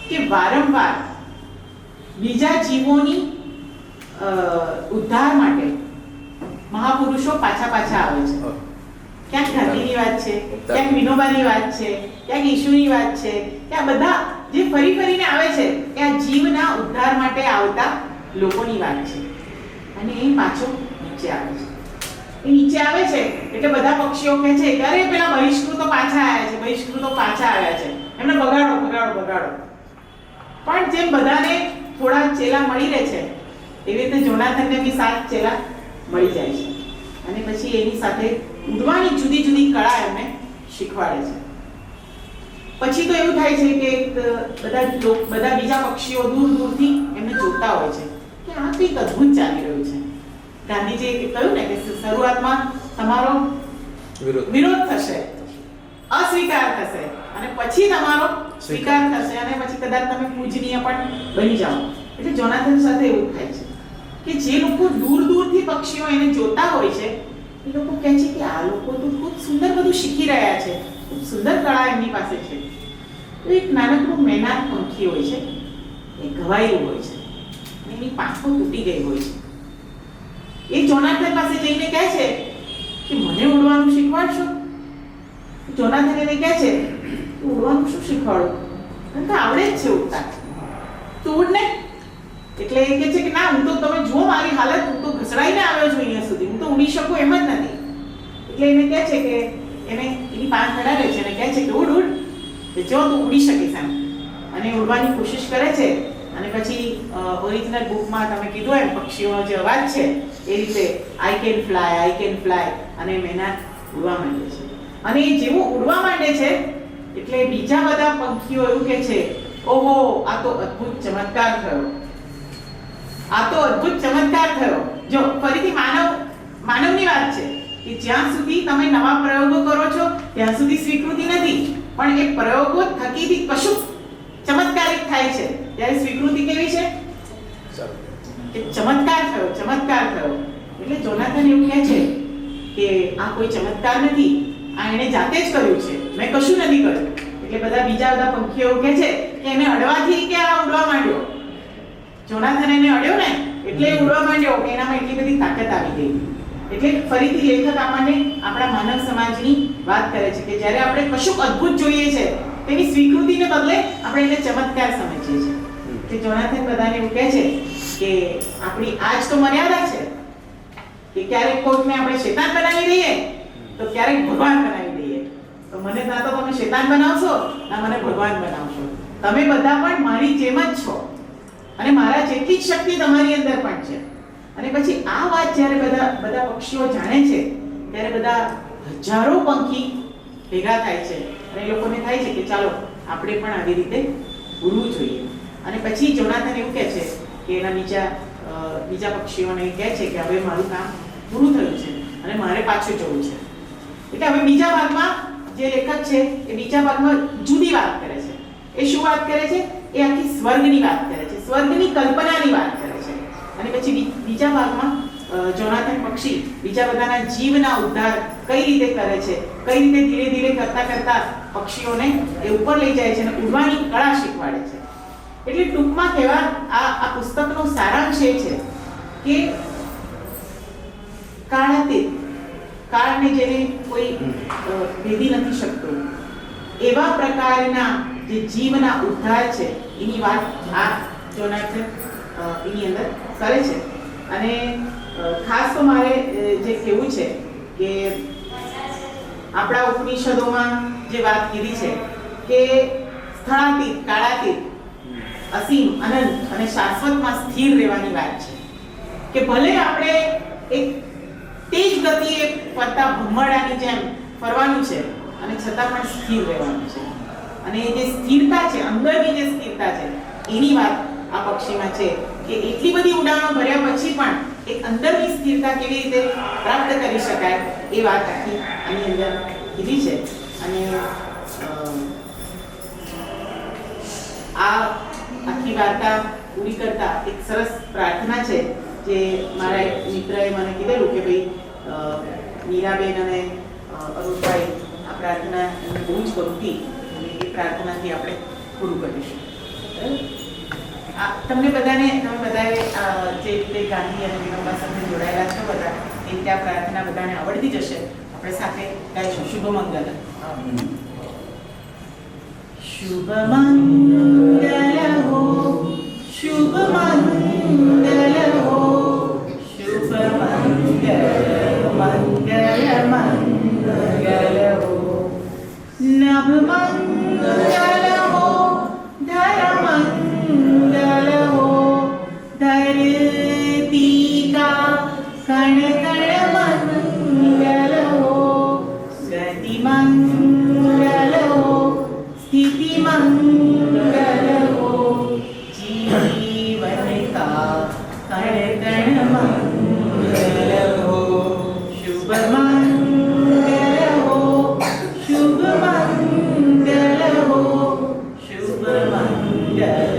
કે વારંવાર બીજા જીવોની ઉદ્ધાર માટે મહાપુરુષો પાછા આવે છે. ક્યાંક ગાંધીની વાત છે, ક્યાંક વિનોબાની વાત છે, ક્યાંક ઈશુની વાત છે, કે આ બધા જે ફરી ફરીને આવે છે એ આ જીવના ઉદ્ધાર માટે આવતા લોકોની વાત છે. અને એ પાછો નીચે આવે છે. એ નીચે આવે છે એટલે બધા પક્ષીઓ કહે છે કે અરે પેલા બહિષ્કૃતો પાછા આવ્યા છે, બહિષ્કૃતો પાછા આવ્યા છે, એમને બગાડો. પણ જેમ બધાને થોડા ચેલા મળી રહે છે એવી રીતે જોનાથનને બી 7 ચેલા મળી જાય છે અને પછી એની સાથે ઉડવાની જુદી જુદી કળા એમને શીખવાડે છે. પછી તો એવું થાય છે કે બધા બીજા પક્ષીઓ દૂર દૂરથી એમને જોતા હોય છે કે આ કંઈક અદ્ભુત ચાલી રહ્યું છે. ગાંધીજીએ કહ્યું ને કે શરૂઆતમાં તમારો વિરોધ થશે, અસ્વીકાર થશે અને પછી તમારો સ્વીકાર થશે અને પછી કદાચ તમે પૂજનીય પણ બની જાઓ. એટલે જોનાથન સાથે એવું થાય છે કે જે લોકો દૂર દૂરથી પક્ષીઓ એને જોતા હોય છે એ લોકો કહે છે કે આ લોકો તો ખૂબ સુંદર બધું શીખી રહ્યા છે, ખૂબ સુંદર કળા એમની પાસે છે. તો એક નાનકડું મેનાક પંખી હોય છે, એ ઘવાયેલું હોય છે. અને એની પાંખો તૂટી ગઈ હોય છે. એ જોનાથન પાસે જઈને કહે છે કે મને ઉડવાનું શીખવાડશો? જોનાથન એને કહે છે ઉડવાનું શું શીખવાડું, મને તો આવડે જ છે ઉડતા, તું ઉડ ને. એટલે એ કહે છે કે ના, હું તો, તમે જુઓ મારી હાલત, હું તો ઘસડાઈને આવ્યો છું અહીંયા સુધી, હું તો ઉડી શકું એમ જ નથી. એટલે એને કહે છે કે એને એની પાંખ હડાવે છે અને કહે છે કે ઉડ ઉડ, જો તું ઉડી શકીશ એમ. અને ઉડવાની કોશિશ કરે છે. અને પછી ઓરિજિનલ બુકમાં તમે કીધું એમ પક્ષીઓનો જે અવાજ છે એ રીતે આઈ કેન ફ્લાય, અને મેના ઉડવા માંડે છે. અને એ જેવું ઉડવા માંડે છે એટલે બીજા બધા પંખીઓ એવું કહે છે, ઓહો, આ તો અદ્ભુત ચમત્કાર થયો, આ તો અદ્ભુત ચમત્કાર થયો. જો ફરીથી માનવની વાત છે કે જ્યાં સુધી તમે નવા પ્રયોગો કરો છો ત્યાં સુધી સ્વીકૃતિ નથી, પણ એ પ્રયોગો થકીથી કશું ચમત્કારિક થાય છે ત્યારે સ્વીકૃતિ કેવી છે કે ચમત્કાર થયો. એટલે જોનાથન એવું કહે છે કે આ કોઈ ચમત્કાર નથી, આ એણે જાતે જ કર્યું છે, મેં કશું નથી કર્યું. એટલે બીજા બધા પંખીઓ એવું કહે છે કે એને અડવાથી કે આ ઉડવા માંડ્યો. જોનાથન એને અડ્યો ને એટલે ઉડવા માંડ્યો કે એનામાં એટલી બધી તાકાત આવી ગઈ. એટલે ફરીથી લેખક આપણને આપણા માનવ સમાજની વાત કરે છે કે જ્યારે આપણે કશુંક અદ્ભુત જોઈએ છે તેની સ્વીકૃતિને બદલે આપણે એને ચમત્કાર સમજીએ છીએ. કે જોનાથન બધાને એવું કહે છે કે આપણી આજ તો મર્યાદા છે કે ક્યારેક કોઈકને આપણે શૈતાન બનાવી દઈએ તો ક્યારેક ભગવાન બનાવી દઈએ. તો મને ના તો તમે શૈતાન બનાવશો ના મને ભગવાન બનાવશો. તમે બધા પણ મારી જેમ જ છો અને મારા જેટલી જ શક્તિ તમારી અંદર પણ છે. અને પછી આ વાત જ્યારે બધા પક્ષીઓ જાણે છે ત્યારે બધા હજારો પંખી ભેગા થાય છે અને એ લોકોને થાય છે કે ચાલો આપણે પણ આવી રીતે ઉડવું જોઈએ. અને પછી જોનાથન એવું કહે છે કે એના બીજા પક્ષીઓને કહે છે કે હવે મારું કામ પૂરું થયું છે અને મારે પાછું જવું છે. એટલે હવે બીજા ભાગમાં જે લેખક છે એ બીજા ભાગમાં જુદી વાત કરે છે. એ શું વાત કરે છે? એ આખી સ્વર્ગની વાત કરે છે, સ્વર્ગની કલ્પનાની વાત કરે છે. અને પછી બીજા ભાગમાં જોનાથન પક્ષી બીજા બધાના જીવના ઉદ્ધાર કઈ રીતે કરે છે, કઈ રીતે ધીરે ધીરે કરતા પક્ષીઓને એ ઉપર લઈ જાય છે અને ઉડવાની કળા શીખવાડે છે. એટલે ટૂંકમાં કહેવા આ પુસ્તકનો સારાંશ એ છે કે કાળને જેને કોઈ ભેદી નથી શકતો એવા પ્રકારના જે જીવના ઉદ્ધાર છે એની વાત આ જોનાથન એની અંદર કરે છે. અને ખાસ તો મારે જે કહેવું છે કે આપણા ઉપનિષદોમાં જે વાત કીધી છે કે સ્થળાતીત, કાળાતીત, અસીમ, અનંત અને શાશ્વતમાં સ્થિર રહેવાની વાત છે. કે ભલે આપણે એક તેજ ગતિએ ફરતા ભમરડાની જેમ ફરવાનું છે અને છતાં પણ સ્થિર રહેવાનું છે. અને એ જે સ્થિરતા છે, અંદરની જે સ્થિરતા છે એની વાત આ પક્ષીમાં છે કે એટલી બધી ઉડાણો ભર્યા પછી પણ એક અંદરની સ્થિરતા કેવી રીતે પ્રાપ્ત કરી શકાય એ વાત આખી આની અંદર કીધી છે. અને આ આખી વાર્તા પૂરી કરતા એક સરસ પ્રાર્થના છે જે મારા એક મિત્રએ મને કીધેલું કે ભાઈ મીરાબેન અને અરુણભાઈ આ પ્રાર્થના એમને બહુ જ ગમતી અને એ પ્રાર્થનાથી આપણે પૂરું કરીશું. તમે બધાએ જે રીતે ગાંધી અને વિનોબા સાથે જોડાયેલા છો બધા એ રીતે આ પ્રાર્થના બધાને આવડતી જશે. આપણે સાથે ગાઈશું શુભ મંગલ. શુભ મંગલ હો, શુભ મંગલ હો, શુભ મંગલ મંગલ મંગલ હો, નભ મંગલ હો, ધર મંગલ हो, धरती का कण कण मंगल हो, गति मंगल हो, स्थिति मंगल हो, जीवन का कण कण मंगल हो, शुभ मंगल हो, शुभ मंगल हो, शुभ मंगल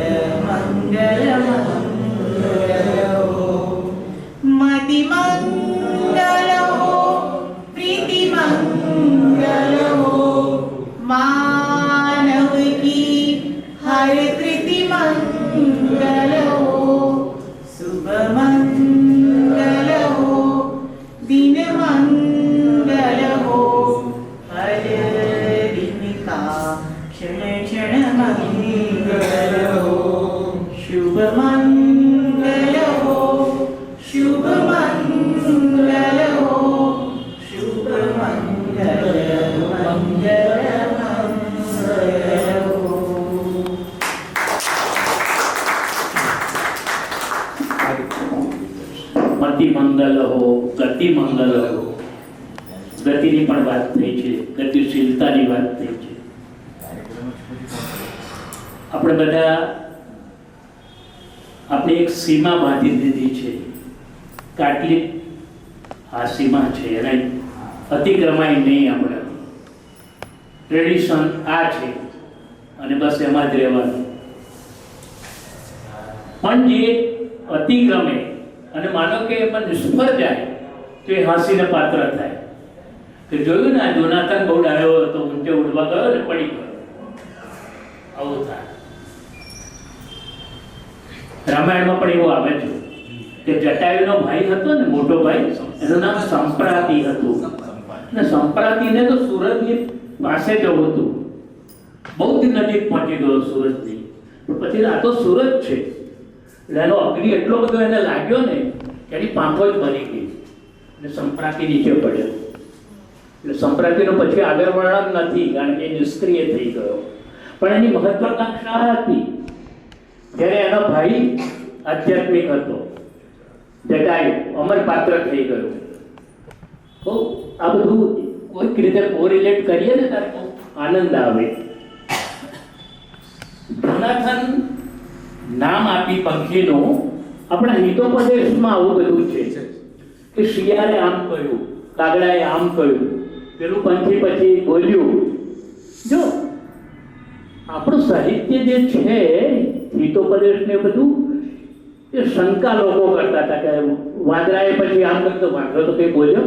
मंगल मंगल हो, मति मंगल हो, प्रीति मंगल हो, मानव की हर कृति मंगल हो, શુભ મંગલ હો, શુભ મંગલ મંગલ મંગલ હો. મતિ મંગલ હો, ગતિ મંગલ હો. ગતિની પણ વાત થઈ છે, ગતિશીલતાની વાત થઈ છે. આપણે બધા આપણે એક સીમા બાંધી દીધી છે કે આટલી આ સીમા છે, એને અતિક્રમાય નહીં. આપણે ટ્રેડિશન આ છે અને બસ એમાં જ રહેવાનું. પણ જે અતિક્રમે અને માનો કે એમાં નિષ્ફળ જાય તો એ હાંસીને પાત્ર થાય કે જોયું ને આ જોનાથન બહુ ડાયો હતો, ઊંચે ઉડવા ગયો ને પડી ગયો. આવું થાય. રામાયણમાં પણ એવું આવે છે કે જટાયુનો ભાઈ હતો ને, મોટો ભાઈ, એનું નામ સંપ્રાતિ હતું. અને સંપ્રાતિને તો સુરતની પાસે જવું હતું, બહુ જ નજીક પહોંચી ગયો સુરતની. પણ પછી આ તો સુરત છે એટલે એનો અગ્નિ એટલો બધો એને લાગ્યો ને કે એની પાંખો જ બની ગઈ અને સંપ્રાતિ નીચે પડ્યો. એટલે સંપ્રાતિનો પછી આગળ વર્ણન નથી કારણ કે નિષ્ક્રિય થઈ ગયો. પણ એની મહત્વાકાંક્ષા હતી. જ્યારે એનો ભાઈ આધ્યાત્મિક હતો, જટાયુ અમર પાત્ર થઈ ગયો. તો આ બધું કોઈક રીતે કોરિલેટ કરીએ ને ત્યારે આનંદ આવે. જોનાથન નામ આપી પંખીનું આપણા હિતોપદેશમાં આવું બધું છે કે શિયાળે આમ કહ્યું, કાગડાએ આમ કહ્યું, પેલું પંખી પછી બોલ્યું. જો આપણું સાહિત્ય જે છે હિતોપદેશ ને બધું એ શંકા લોકો કરતા હતા કે વાદળાએ પછી આમ કહ્યું તો વાંદરો તો કઈ બોલ્યો.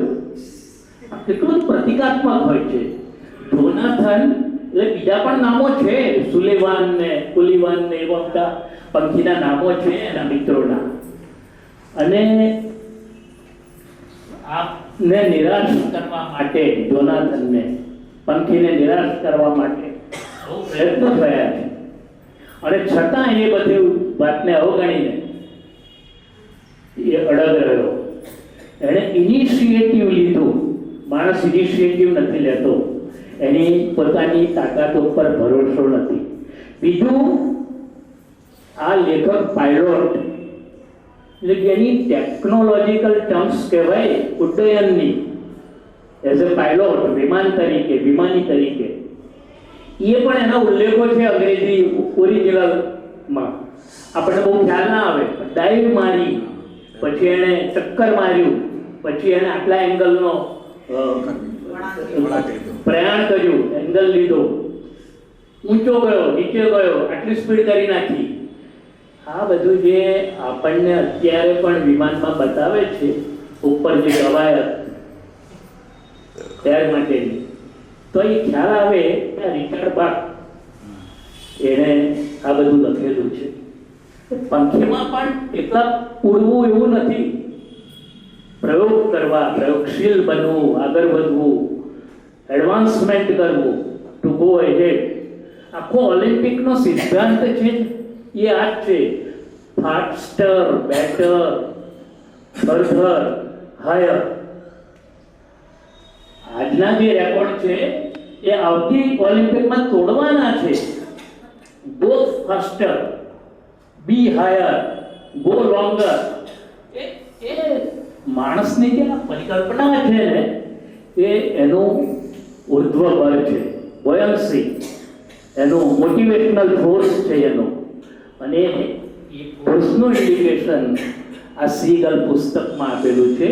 કેટલું પ્રતિકાત્મક હોય છે. જોનાથન એટલે બીજા પણ નામો છે, સુલેવાન ને કુલીવાન ને એવા બધા પંખીના નામો છે એના મિત્રોના. અને આપને નિરાશ કરવા માટે, જોનાથનને પંખીને નિરાશ કરવા માટે બહુ પ્રયત્નો થયા છે. અને છતાં એ બધી વાતને અવગણીને એ અડગ રહ્યો. એણે ઇનિશિયેટિવ લીધું. માણસ ઇનિશિયેટિવ નથી લેતો, એની પોતાની તાકાત ઉપર ભરોસો નથી. બીજું, આ લેખક પાયલોટ એટલે કે એની ટેકનોલોજીકલ ટર્મ્સ કહેવાય ઉડ્ડયનની, એઝ અ પાયલોટ, વિમાન તરીકે, વિમાની તરીકે. એ પણ એના ઉલ્લેખો છે અંગ્રેજી ઓરિજિનલમાં. આપણને બહુ ખ્યાલ ના આવે. ડાઇવ મારી, પછી એણે ચક્કર માર્યું, પછી એણે આટલા એંગલનો પ્રયાણ કર્યું, એંગલ લીધો, ઊંચો ગયો, નીચે ગયો, આટલી સ્પીડ કરી નાખી. આ બધું જે આપણને અત્યારે પણ વિમાનમાં બતાવે છે, ઉપર જે કવાયત ત્યાર માટેની, તો એ ખ્યાલ આવે કે રિચાર્ડ બાક એણે આ બધું લખેલું છે. પંખીમાં પણ એટલા ઉડવું એવું નથી. પ્રયોગ કરવા, પ્રયોગશીલ બનવું, આગળ વધવું, એડવાન્સમેન્ટ કરવું, ટુ ગો અહેડ. આખો ઓલિમ્પિકનો સિદ્ધાંત છે એ આ જ છે. Faster, better, further, higher. આજના જે રેકોર્ડ છે એ આવતી ઓલિમ્પિકમાં તોડવાના છે. Go faster, be higher, go longer. એ માણસની જે પરિકલ્પના છે ને એ એનું ઉર્ધ્વ બળ છે, બોયન્સી, એનું મોટિવેશનલ ફોર્સ છે એનો. અને એ ફોર્સનું ઇન્ડિકેશન આ સીગલ પુસ્તકમાં આપેલું છે.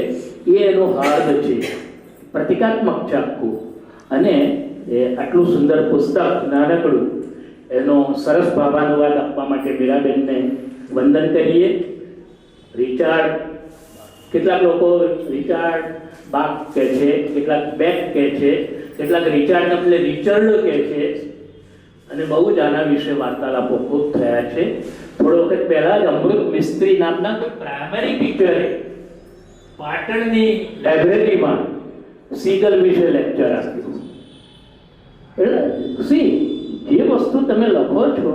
એ એનું હાર્દ છે, પ્રતિકાત્મક છે આખું. અને એ આટલું સુંદર પુસ્તક નાનકડું એનો સરસ ભાવાનુવાદ આપવા માટે મીરાબેનને વંદન કરીએ. રિચાર્ડ, કેટલાક લોકો રિચાર્ડ બાક કહે છે, કેટલાક બેક કહે છે, કેટલાક રિચાર્ડને બદલે રિચર્ડ કહે છે. અને બહુ જ આના વિશે વાર્તાલાપો ખૂબ થયા છે. થોડો વખત પહેલા જ અમૃત મિસ્ત્રી નામના કોઈ પ્રાઇમરી ટીચરે પાટણની લાઇબ્રેરીમાં સીગલ વિશે લેક્ચર આપ્યું. એટલે જે વસ્તુ તમે લખો છો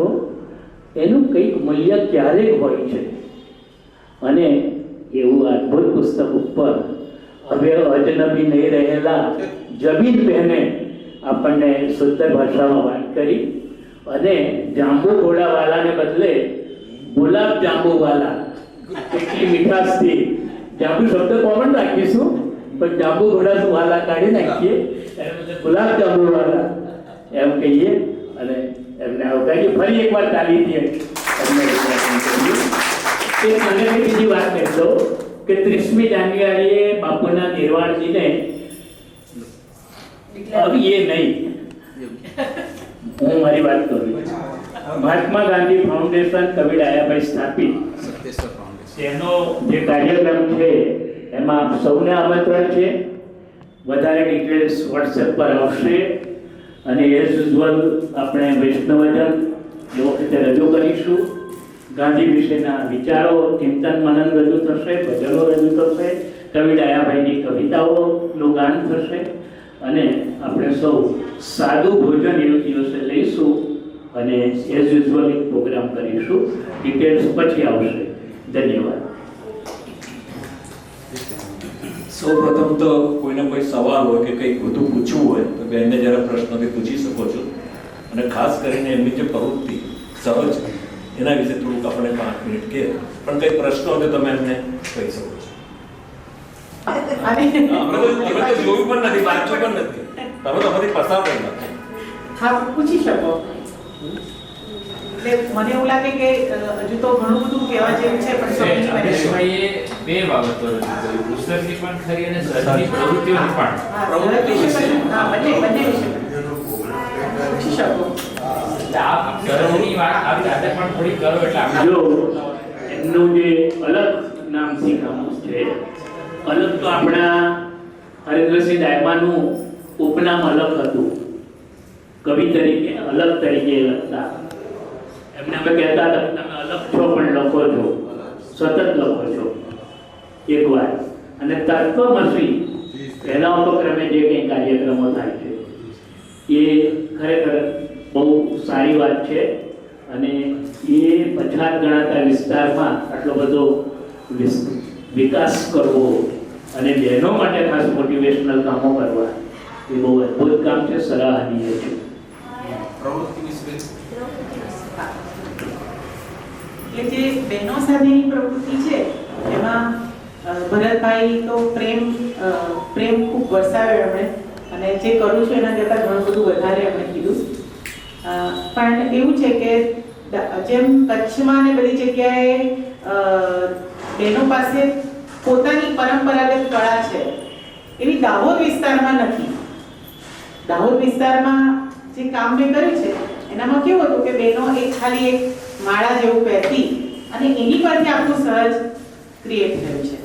એનું કંઈક મૂલ્ય ક્યારેક હોય છે. અને એવું અદ્ભુત પુસ્તક ઉપર હવે અજનબી નહીં રહેલા જબીન બહેને આપણને શુદ્ધ ભાષામાં વાત કરી અને જાંબુ ઘોડાવાલાને બદલે ગુલાબ જાંબુવાલા એટલી મીઠાશથી જાંબુ શબ્દ કોમન રાખીશું પણ જાંબુ ઘોડાવાલા કાઢી નાખીએ એને બદલે ગુલાબ જાંબુવાલા એમ કહીએ અને એમને આવકારીએ. ફરી એકવાર તાલીથી એમને મને બીજી વાત કહી દો કે 30મી જાન્યુઆરીએ બાપુના નિર્વાણજીને હવે એ નહીં, હું મારી વાત કરું. મહાત્મા ગાંધી ફાઉન્ડેશન કવિ ડાયાભાઈ સ્થાપિત તેનો જે કાર્યક્રમ છે એમાં આપ સૌને આમંત્રણ છે. વધારે ડિટેલ્સ વોટ્સએપ પર આવશે અને એઝ યુઝ્યુઅલ આપણે વૈષ્ણવજન એ વખતે રજૂ કરીશું. ગાંધી વિશેના વિચારો, ચિંતન મનન રજૂ થશે, ભજનો રજૂ થશે, કવિ ડાયાભાઈની કવિતાઓનું ગાન થશે અને આપણે સૌ સાદું ભોજન એ દિવસે લઈશું અને એઝ યુઝ્યુઅલ એક પ્રોગ્રામ કરીશું. ડિટેલ્સ પછી આવશે. ધન્યવાદ. સૌપ્રથમ તો કોઈને કોઈ સવાલ હોય કે કંઈક વધુ પૂછવું હોય તો બેનને જરા પ્રશ્નોથી પૂછી શકો છો અને ખાસ કરીને એમની જે પ્રવૃત્તિ સહજ એના વિશે થોડુંક આપણે 5 મિનિટ કે પણ કંઈ પ્રશ્નો હોય તો તમે એમને કહી શકો છો. અમે તો જોયું પણ નથી, વાંચ્યું પણ નથી, તમે તો અમારી પસાર પણ નથી. હા, પૂછી શકો. એટલે મને એવું લાગે કે હજુ તો ઘણું બધું કહેવા જેવું છે પણ સમજી આદેશભાઈએ બે બાબતો રજૂ કરી, પુસ્તકની પણ ખરી અને સહજની પ્રવૃત્તિઓની પણ. પ્રવૃત્તિ વિશે બંને વિશે પૂછી શકો. સહજની વાત આવી દાદા પણ થોડી કરો એટલે આપણે જો એમનું જે અલગ નામથી ખામોશ છે, અલગ તો આપણા હરેન્દ્રસિંહ દાયમાનું ઉપનામ અલગ હતું. કવિ તરીકે અલગ તરીકે લખતા. એમને અમે કહેતા હતા તમે અલગ છો પણ લખો છો, સતત લખો છો. એકવાર અને તત્વમસી પહેલા ઉપક્રમે જે કંઈ કાર્યક્રમો થાય છે એ ખરેખર બહુ સારી વાત છે અને એ પછાત ગણાતા વિસ્તારમાં આટલો બધો વિકાસ કરવો અને બહેનો માટે ખાસ મોટિવેશનલ કામો કરવા એ બહુ અદ્ભુત કામ છે, સરાહનીય છે. એટલે જે બહેનો સાથેની પ્રવૃત્તિ છે એમાં ભરતભાઈ તો પ્રેમ ખૂબ વરસાવ્યો એમણે અને જે કરું છું એના કરતાં ઘણું બધું વધારે એમણે કીધું. પણ એવું છે કે જેમ કચ્છમાં ને બધી જગ્યાએ બહેનો પાસે પોતાની પરંપરાગત કળા છે એવી દાહોદ વિસ્તારમાં નથી. દાહોદ વિસ્તારમાં જે કામ મેં કર્યું છે એનામાં કેવું હતું કે બહેનો ખાલી એક માળા જેવું પહેરતી અને એની પરથી આખું સહજ ક્રિએટ થયું છે.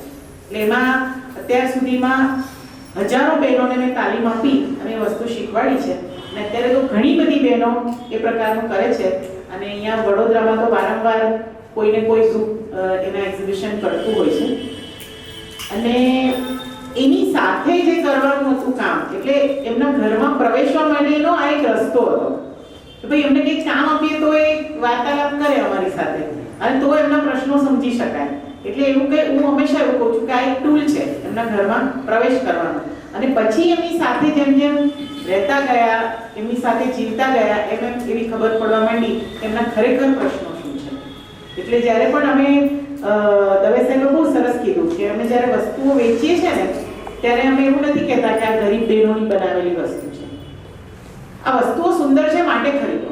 એટલે એમાં અત્યાર સુધીમાં હજારો બહેનોને મેં તાલીમ આપી અને એ વસ્તુ શીખવાડી છે અને અત્યારે તો ઘણી બધી બહેનો એ પ્રકારનું કરે છે અને અહીંયા વડોદરામાં તો વારંવાર કોઈને કોઈ ગ્રુપ એના એક્ઝિબિશન કરતું હોય છે અને એની સાથે જે કરવાનું હતું કામ એટલે એમના ઘરમાં પ્રવેશવા માટેનો આ એક રસ્તો હતો કે ભાઈ એમને કંઈક કામ આપીએ તો એ વાર્તાલાપ કરે અમારી સાથે અને તો એમના પ્રશ્નો સમજી શકાય. એટલે એવું કે હું હંમેશા એવું કહું છું કે આ એક ટૂલ છે એમના ઘરમાં પ્રવેશ કરવાનો અને પછી એમની સાથે જેમ જેમ રહેતા ગયા, એમની સાથે જીવતા ગયા એમ એવી ખબર પડવા માંડી એમના ખરેખર પ્રશ્નો શું છે. એટલે જ્યારે પણ અમે દવે સાહેબે બહુ સરસ કીધું કે અમે જ્યારે વસ્તુઓ વેચીએ છીએ ને ત્યારે અમે એવું નથી કહેતા કે આ ગરીબ બહેનોની બનાવેલી વસ્તુ છે. આ વસ્તુઓ સુંદર છે માટે ખરીદો.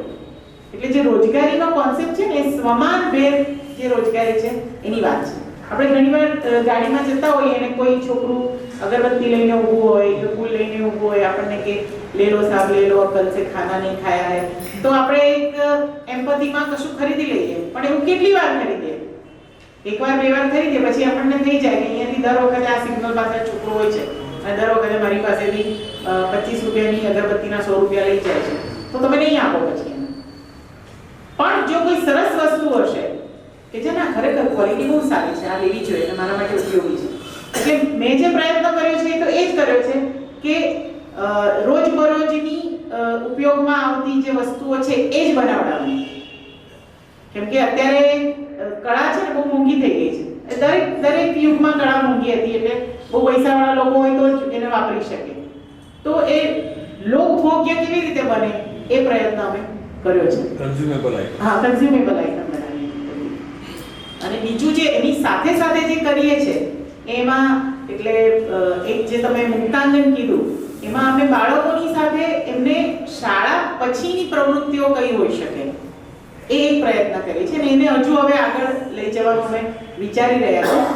એટલે જે રોજગારીનો કોન્સેપ્ટ છે ને એ સમાન ભેર જે રોજગારી છે એની વાત છે. આપણે ઘણીવાર ગાડીમાં જતા હોઈએ અને કોઈ છોકરું અગરબત્તી લઈને ઊભું હોય કે ફૂલ લઈને ઊભું હોય આપણને કે લે લો સાબ લે લો કલ સે ખાના નહીં ખાયા હે તો આપણે એક એમ્પથીમાં કશું ખરીદી લઈએ પણ એવું કેટલી વાર ખરીદીએ? એકવાર બે વાર ખરીદીએ પછી આપણને થઈ જાય કે અહીંયાથી દર વખતે આ સિગ્નલ પાસે છોકરો હોય છે અને દર વખતે મારી પાસેથી 25 રૂપિયાની અગરબત્તીના 100 રૂપિયા લઈ જાય છે તો તમે નહીં આપો પછી એને. પણ જો કોઈ સરસ વસ્તુ હશે કે જેના ખરેખર ક્વોલિટી બહુ સારી છે, આ લેવી જોઈએ અને મારા માટે ઉપયોગી છે. એટલે મેં જે પ્રયત્ન કર્યો છે તો એ જ કર્યો છે કે રોજબરોજની ઉપયોગમાં આવતી જે વસ્તુઓ છે એ જ બનાવડાવવાની. કેમ કે અત્યારે કળા છે ને બહુ મોંઘી થઈ ગઈ છે. દરેક યુગમાં કળા મોંઘી હતી, એટલે બહુ પૈસાવાળા લોકો હોય તો જ એને વાપરી શકે. તો એ લોકભોગ્ય કેવી રીતે બને એ પ્રયત્ન અમે કર્યો છે. કન્ઝ્યુમેબલ આઇટમ. હા, કન્ઝ્યુમેબલ આઇટમ બનાવી. અને બીજું જે એની સાથે સાથે જે કરીએ છે એમાં એટલે એક જે તમે મુક્તાંગન કીધું, એમાં અમે બાળકોની સાથે એમને શાળા પછીની પ્રવૃત્તિઓ કઈ હોઈ શકે એ એક પ્રયત્ન કરીએ છીએ, અને એને હજુ હવે આગળ લઈ જવાનું અમે વિચારી રહ્યા છીએ.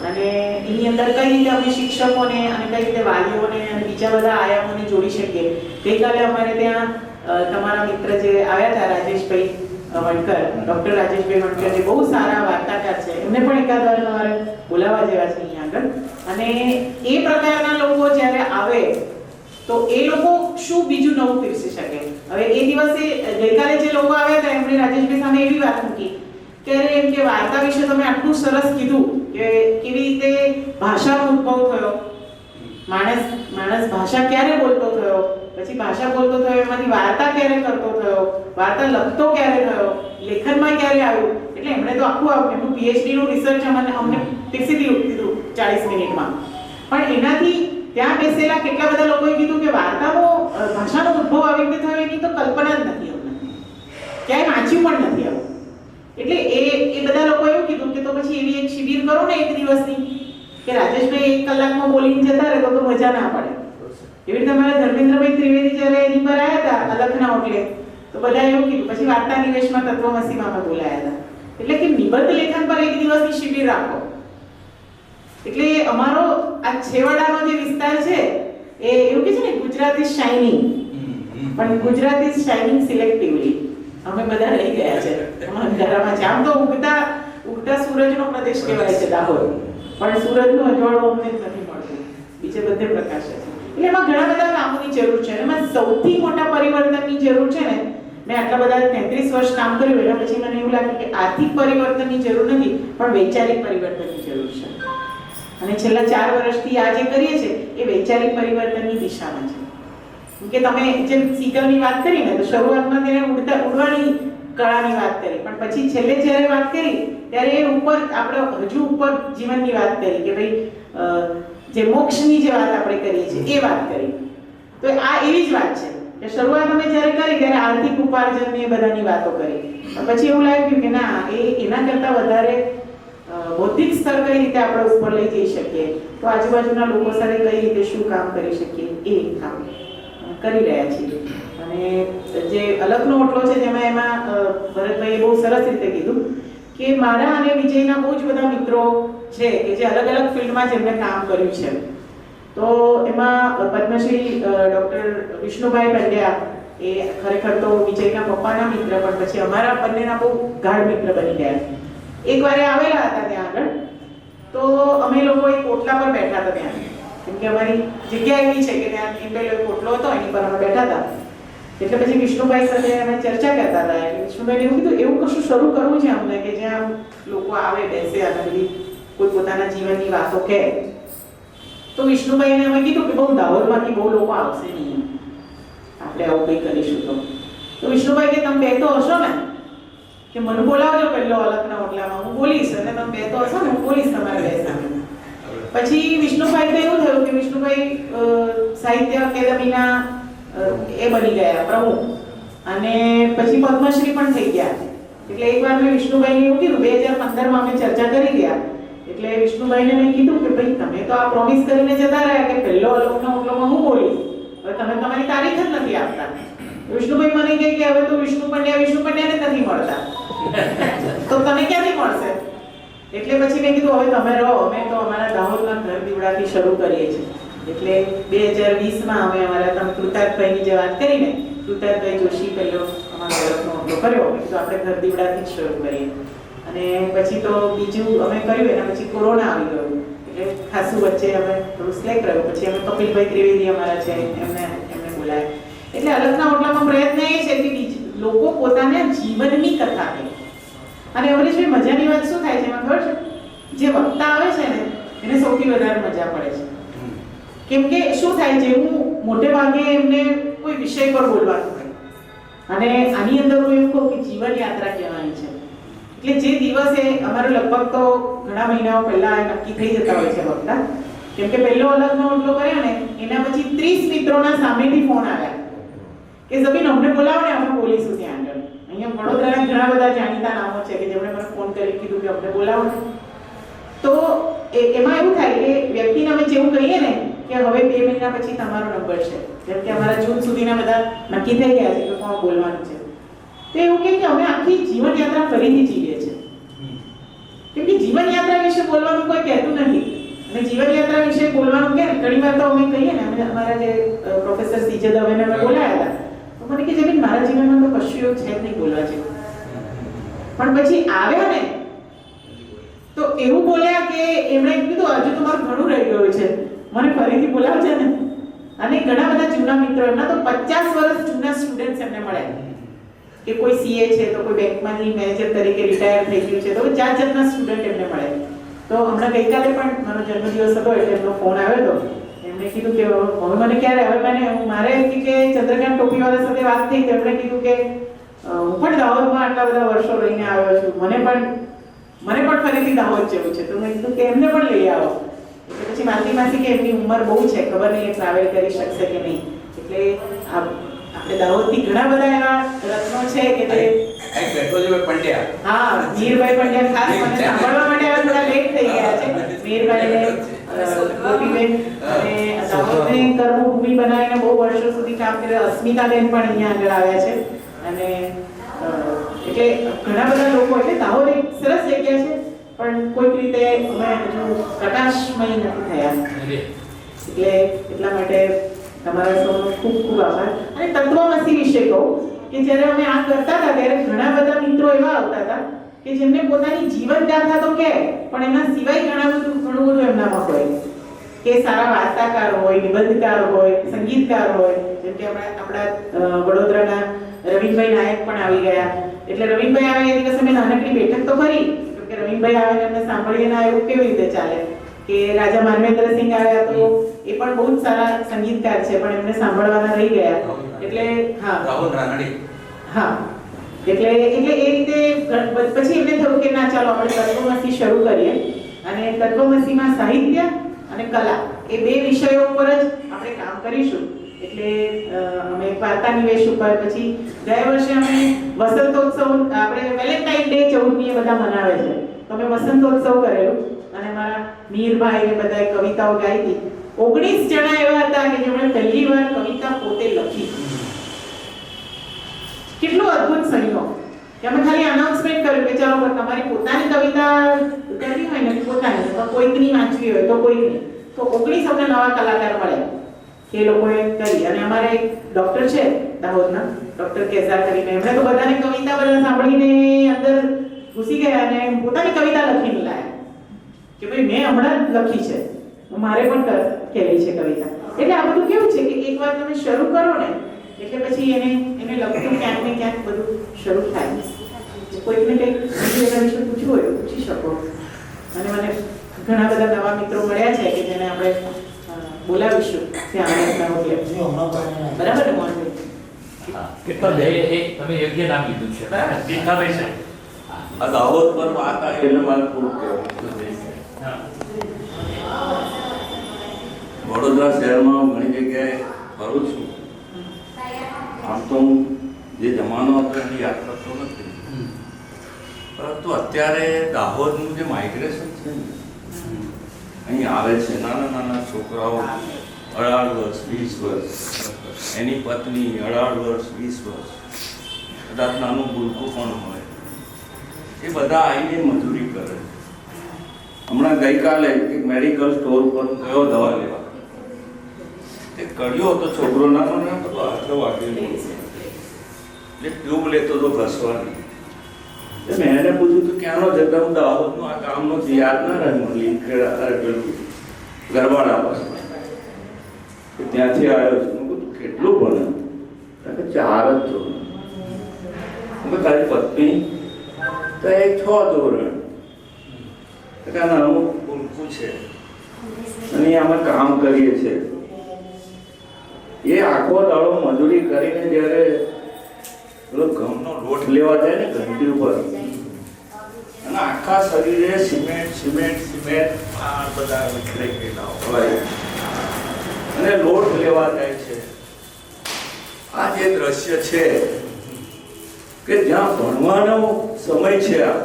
અને એની અંદર કઈ રીતે અમે શિક્ષકોને અને કઈ રીતે વાલીઓને અને બીજા બધા આયામોને જોડી શકીએ. ગઈકાલે અમારે ત્યાં તમારા મિત્ર જે આવ્યા હતા રાજેશભાઈ વણકર, ડોક્ટર રાજેશભાઈ વણકર, જે બહુ સારા વાર્તાકાર છે, એમને પણ એકાદ વાર તમારે બોલાવવા જેવા છે અહીંયા આગળ. અને એ પ્રકારના લોકો જ્યારે આવે તો એ લોકો શું બીજું નવું પીરસી શકે. હવે એ દિવસે ગઈકાલે જે લોકો આવ્યા હતા એમણે રાજેશભાઈ સામે એવી વાત મૂકી કે એમ કે વાર્તા વિશે તમે આટલું સરસ કીધું કે કેવી રીતે ભાષાનો ઉદ્ભવ થયો, માણસ ભાષા ક્યારે બોલતો થયો, પછી ભાષા બોલતો થયો એમાંથી વાર્તા ક્યારે કરતો થયો, વાર્તા લખતો ક્યારે થયો, લેખનમાં ક્યારે આવ્યું. એટલે એમણે તો આખું એમનું પીએચડી નું રિસર્ચ અમને પીરસી દીધું 40 મિનિટમાં. પણ એનાથી ત્યાં બેસેલા કેટલા બધા લોકોએ કીધું કે વાર્તાનો ભાષાનો ઉદ્ભવ આવી રીતે થયો એની તો કલ્પના જ નથી અમને, ક્યાંય વાંચ્યું પણ નથી આવું. એટલે એ બધા લોકોએ એવું કીધું કે તો પછી એવી એક શિબિર કરો ને એક દિવસની, કે રાજેશભાઈ 1 કલાકમાં બોલીને જતા રહે તો મજા ના પડે. એવી રીતે અમારા ધર્મેન્દ્રભાઈ ત્રિવેદી જ્યારે એની પર આવ્યા હતા અલખના ઓટલે, તો બધા એવું કીધું. પછી વાર્તા નિવેશમાં તત્વમસીમાં અમે બોલાયા હતા. એટલે કે નિબંધ લેખન પર એક દિવસની શિબિર રાખો. એટલે અમારો આ છેવાડાનો જે વિસ્તાર છે એ એવું કે છે ને ગુજરાત ઇઝ શાઇનિંગ, પણ ગુજરાત ઇઝ શાઇનિંગ સિલેક્ટિવલી. અમે બધા રહી ગયા છે અંધારામાં. આમ તો ઉગતા સૂરજનો પ્રદેશ કહેવાય છે દાહોદ, પણ સૂરજનું અજવાળું અમને નથી મળતું, બીજે બધે પ્રકાશ છે. એટલે એમાં ઘણા બધા કામોની જરૂર છે. એમાં સૌથી મોટા પરિવર્તનની જરૂર છે ને, મેં આટલા બધા 33 વર્ષ કામ કર્યું એના પછી મને એવું લાગ્યું કે આર્થિક પરિવર્તનની જરૂર નથી, પણ વૈચારિક પરિવર્તનની જરૂર છે. અને છેલ્લા 4 વર્ષથી આ જે કરીએ છીએ એ વૈચારિક પરિવર્તનની દિશામાં છે. કે તમે જેમ સીગલની વાત કરી ને, તો શરૂઆતમાં તેને ઉડવાની કળાની વાત કરી, પણ પછી છેલ્લે જ્યારે વાત કરી ત્યારે એ ઉપર આપણે હજુ ઉપર જીવનની વાત કરી કે ભાઈ જે મોક્ષની જે વાત આપણે કરીએ છીએ એ વાત કરી. તો આ એવી જ વાત છે કે શરૂઆત અમે જ્યારે કરી ત્યારે આર્થિક ઉપાર્જન એ બધાની વાતો કરી, પણ પછી એવું લાગ્યું કે ના, એના કરતાં વધારે બૌદ્ધિક સ્તર કઈ રીતે આપણે ઉપર લઈ જઈ શકીએ, તો આજુબાજુના લોકો સાથે કઈ રીતે શું કામ કરી શકીએ એ કામ કરી રહ્યા છીએ. અને જે અલખનો ઓટલો છે જેમાં એમાં ભરતભાઈએ બહુ સરસ રીતે કીધું કે મારા અને વિજયના બહુ જ બધા મિત્રો છે કે જે અલગ અલગ ફિલ્ડમાં જેમણે કામ કર્યું છે. તો એમાં પદ્મશ્રી ડોક્ટર વિષ્ણુભાઈ પંડ્યા એ ખરેખર તો વિજયના પપ્પાના મિત્ર, પણ પછી અમારા બંનેના બહુ ગાઢ મિત્ર બની ગયા. એકવાર આવેલા હતા ત્યાં આગળ, તો અમે લોકો એક ઓટલા પર બેઠા હતા ત્યાં, કેમ કે અમારી જગ્યા એવી છે કે ત્યાં પેલો એક ઓટલો હતો એની પર અમે બેઠા હતા. એટલે પછી વિષ્ણુભાઈ સાથે અમે ચર્ચા કરતા હતા. વિષ્ણુભાઈને એવું કીધું એવું કશું શરૂ કરવું છે અમને કે જ્યાં લોકો આવે બેસે અને બધી કોઈ પોતાના જીવનની વાતો કહે. તો વિષ્ણુભાઈને અમે કીધું કે બહુ દાહોદમાંથી બહુ લોકો આવશે નહીં, આપણે આવું કંઈ કરીશું. તો વિષ્ણુભાઈ કે તમે બે તો હશો ને, કે મને બોલાવજો પહેલો અલખના ઓટલામાં, હું બોલીશ, અને તમે બે તો હશો ને, હું બોલીશ તમારે બે સામે. પછી વિષ્ણુભાઈ તો એવું થયું કે વિષ્ણુભાઈ સાહિત્ય અકાદમીના એ બની ગયા પ્રમુખ, અને પછી પદ્મશ્રી પણ થઈ ગયા. એટલે એકવાર મેં વિષ્ણુભાઈને એવું કીધું, 2015માં અમે ચર્ચા કરી ગયા. એટલે વિષ્ણુભાઈને મેં કીધું કે ભાઈ તમે તો આ પ્રોમિસ કરીને જતા રહ્યા કે પહેલો અલખના ઓટલામાં હું બોલીશ, હવે તમે તમારી તારીખ જ નથી આપતા. વિષ્ણુભાઈ મને કહે કે હવે તો વિષ્ણુ પંડ્યાને જ નથી મળતા, તો તને ક્યાંથી મળશે? એટલે પછી મેં કીધું હવે તમે રહો, અમે તો અમારા દાહોદના ઘર દીવડાથી શરૂ કરીએ છીએ. એટલે 2020માં અમે અમારા તમે કૃતાર્થભાઈની જે વાત કરીને, કૃતાર્થભાઈ જોશી પહેલો અમારો ઓળખનો ઓટલો કર્યો, તો આપણે ઘર દીવડાથી જ શરૂ કરીએ. અને પછી તો બીજું અમે કર્યું, એના પછી કોરોના આવી ગયો, એટલે ખાસું વચ્ચે અમે થોડું સ્લેક રહ્યું. પછી અમે કપિલભાઈ ત્રિવેદી અમારા છે એમને બોલાય. એટલે અલખના ઓટલામાં પ્રયત્ન એ છે કે લોકો પોતાના જીવનની કથા કહે. અને અમરીશભાઈ મજાની વાત શું થાય છે એમાં ખબર છે? જે વક્તા આવે છે ને એને સૌથી વધારે મજા પડે છે. કેમ કે શું થાય છે, હું મોટે ભાગે એમને કોઈ વિષય પર બોલવાનું હોય, અને આની અંદર હું એવું કહું કે જીવન યાત્રા કહેવાની છે. એટલે જે દિવસે અમારો લગભગ તો ઘણા મહિનાઓ પહેલા નક્કી થઈ જતા હોય છે વખતા, કેમ કે પહેલો અલગનો ઓટલો કર્યો ને એના પછી 30 મિત્રોના સામેથી ફોન આવ્યા કે જમીન અમને બોલાવો ને અમે બોલીશું ત્યાં આગળ. અહીંયા વડોદરાના ઘણા બધા જાણીતા નામો છે કે જેમણે મને ફોન કરી કીધું કે અમને બોલાવો ને. તો એમાં એવું થાય કે વ્યક્તિને અમે જેવું કહીએ ને કે હવે 2 મહિના પછી તમારો નંબર છે, જેમ કે અમારા જૂન સુધીના બધા નક્કી થઈ ગયા છે કે કોણ બોલવાનું છે, તો એવું કે અમે આખી જીવન યાત્રા ફરીથી જીવીએ છીએ. કેમ કે જીવન યાત્રા વિશે બોલવાનું કોઈ કહેતું નથી, અને જીવન યાત્રા વિશે બોલવાનું કે ઘણી વાર તો અમે કહીએ ને, અમે અમારા જે પ્રોફેસર સીજે દવેને અમે બોલાયા હતા તો મને કે જમીન મારા જીવનમાં તો કશું એવું છે જ નહીં બોલવા જેવું. પણ પછી આવ્યા ને તો એવું બોલ્યા કે એમણે કીધું હજુ તમારું ઘણું રહી ગયું છે, મને ફરીથી બોલાવજો ને. અને ઘણા બધા જૂના મિત્રો, એમના તો 50 વર્ષ જૂના સ્ટુડન્ટ્સ એમને મળ્યા કે કોઈ સીએ છે તો કોઈ બેંકમાંથી મેનેજર તરીકે રિટાયર થઈ ગયું છે, તો જાત જાતના સ્ટુડન્ટ એમને મળ્યા. તો હમણાં ગઈકાલે પણ મારો જન્મદિવસ હતો એટલે એમનો ફોન આવ્યો હતો. એમણે કીધું કે હવે મને ક્યારે હવે મારે કે ચંદ્રકાંત ટોપીવાળા સાથે વાત થઈ તો એમણે કીધું કે હું પણ દાહોદમાં આટલા બધા વર્ષો રહીને આવ્યો છું, મને પણ ફરીથી દાહોદ જવું છે. તો મેં કીધું કે એમને પણ લઈ આવો. એટલે પછી માસી કે એમની ઉંમર બહુ છે, ખબર નહીં એ ટ્રાવેલ કરી શકશે કે નહીં. એટલે આપણે દાહોદથી ઘણા બધા એવા રત્નો છે કે જે પંડ્યા, હા, મીરભાઈ પંડ્યા ખાસ મને સાંભળવા માટે હવે થોડા લેટ થઈ ગયા છે. મીરભાઈને ગોપીબેન અને દાહોદને કર્મભૂમિ બનાવીને બહુ વર્ષો સુધી કામ કર્યું. અસ્મિતાબેન પણ અહીંયા આગળ આવ્યા છે. અને એટલે ઘણા બધા લોકો, એટલે દાહોદ એક સરસ જગ્યા છે પણ કોઈક રીતે અમે હજુ પ્રકાશમય નથી થયા. એટલે એટલા માટે તમારા સૌનો ખૂબ ખૂબ આભાર. અને તત્વમસી વિશે કહું કે જ્યારે અમે આ કરતા હતા ત્યારે ઘણા બધા મિત્રો એવા આવતા હતા કે જેમને પોતાની જીવન ગાથા તો કહે પણ એના સિવાય ઘણું બધું એમનામાં હોય, કે સારા વાર્તાકાર હોય, નિબંધકાર હોય, સંગીતકાર હોય. જેમ કે આપણા વડોદરાના રવિનભાઈ નાયક પણ આવી ગયા. એટલે રવિનભાઈ આવે એ દિવસે મેં નાનકડી બેઠક તો કરી કે રવિનભાઈ આવે ને એમને સાંભળીએ ના એવું કેવી રીતે ચાલે. કે રાજા માનવેન્દ્રસિંહ આવ્યા તો એ પણ બહુ જ સારા સંગીતકાર છે પણ એમને સાંભળવાના રહી ગયા. એટલે એટલે એ રીતે પછી એમને થયું કે ના ચાલો આપણે તત્વમસી શરૂ કરીએ. અને તત્વમસીમાં સાહિત્ય અને કલા એ 2 વિષયો ઉપર જ આપણે કામ કરીશું. એટલે અમે વાર્તા નિવેશ ઉપર, પછી ગયા વર્ષે અમે વસંતોત્સવ, આપણે વેલેન્ટાઇન ડે 14મી એ બધા મનાવે છે તો અમે વસંતોત્સવ કરેલું અને મારા મીરભાઈ એ બધાએ કવિતાઓ ગાઈ હતી. 19 જણા એવા હતા કે જેમણે પહેલી વાર કવિતા પોતે લખી. કેટલું અદ્ભુત સંયોગ કે અમે ખાલી અનાઉન્સમેન્ટ કર્યું કે ચાલો તમારી પોતાની કવિતા કરવી હોય ને પોતાની, તો કોઈકની વાંચવી હોય તો કોઈકની. તો 19 અમને નવા કલાકાર મળ્યા કે લોકોએ કરી. અને અમારે એક ડોક્ટર છે દાહોદના, ડોક્ટર કેઝા કરીને, એમણે તો બધાને કવિતા બધા સાંભળીને અંદર ઘૂસી ગયા અને પોતાની કવિતા લખીને લાયા કે ભાઈ મેં હમણાં જ લખી છે, મારે પણ કહેવી છે કવિતા. એટલે આ બધું કેવું છે કે એકવાર તમે શરૂ કરો ને એટલે પછી એને લખતું ક્યાંક ને ક્યાંક બધું શરૂ થાય. કોઈકને કંઈક એના વિશે પૂછવું હોય પૂછી શકો. અને મને ઘણા બધા નવા મિત્રો મળ્યા છે કે જેને આપણે બોલાવીશું ત્યાં બરાબર ને મોહનભાઈ? તમે યોગ્ય નામ લીધું છે. દીઠાભાઈ છે. આ દાહોદ પર વાત આવી એટલે મારે થોડુંક કહેવું. વડોદરા શહેરમાં હું ઘણી જગ્યાએ ફરું છું. આમ તો હું જે જમાનો હતો એની યાદ કરતો નથી, પરંતુ અત્યારે દાહોદનું જે માઇગ્રેશન છે ને, અહીં આવે છે નાના નાના છોકરાઓ 18 વર્ષ 20 વર્ષ, એની પત્ની 18 વર્ષ 20 વર્ષ, કદાચ નાનું ભૂલકું પણ હોય, એ બધા આવીને મજૂરી કરે. હમણાં ગઈકાલે એક મેડિકલ સ્ટોર પર ગયો દવા લેવા, તે કર્યો હતો છોકરો નાનો ને બધો હાથ વાગેલો, એટલે ટ્યુબ લેતો હતો ઘસવાની. મેં એને પૂછ્યું તો ક્યાંનો જતા? હું દાહોદનું આ કામનો યાદ ના રહે મને, લીમખેડા પેલું ગરવાડા પાસે ત્યાંથી આવ્યો છું. હું કીધું કેટલું ભણે? 4 જ ધોરણ. હું તારી પત્ની? તો એ 6 ધોરણ. નાનું ભૂલકું છે અને અમે કામ કરીએ છીએ. એ આખો દાડો મજૂરી કરીને જ્યારે પેલો ઘઉંનો લોટ લેવા જાય ને ઘંટી ઉપર, અને આખા શરીરે સિમેન્ટ આ બધા વિખરાઈ ગયેલા હોય અને લોટ લેવા જાય છે. આ જે દ્રશ્ય છે કે જ્યાં ભણવાનો સમય છે, આ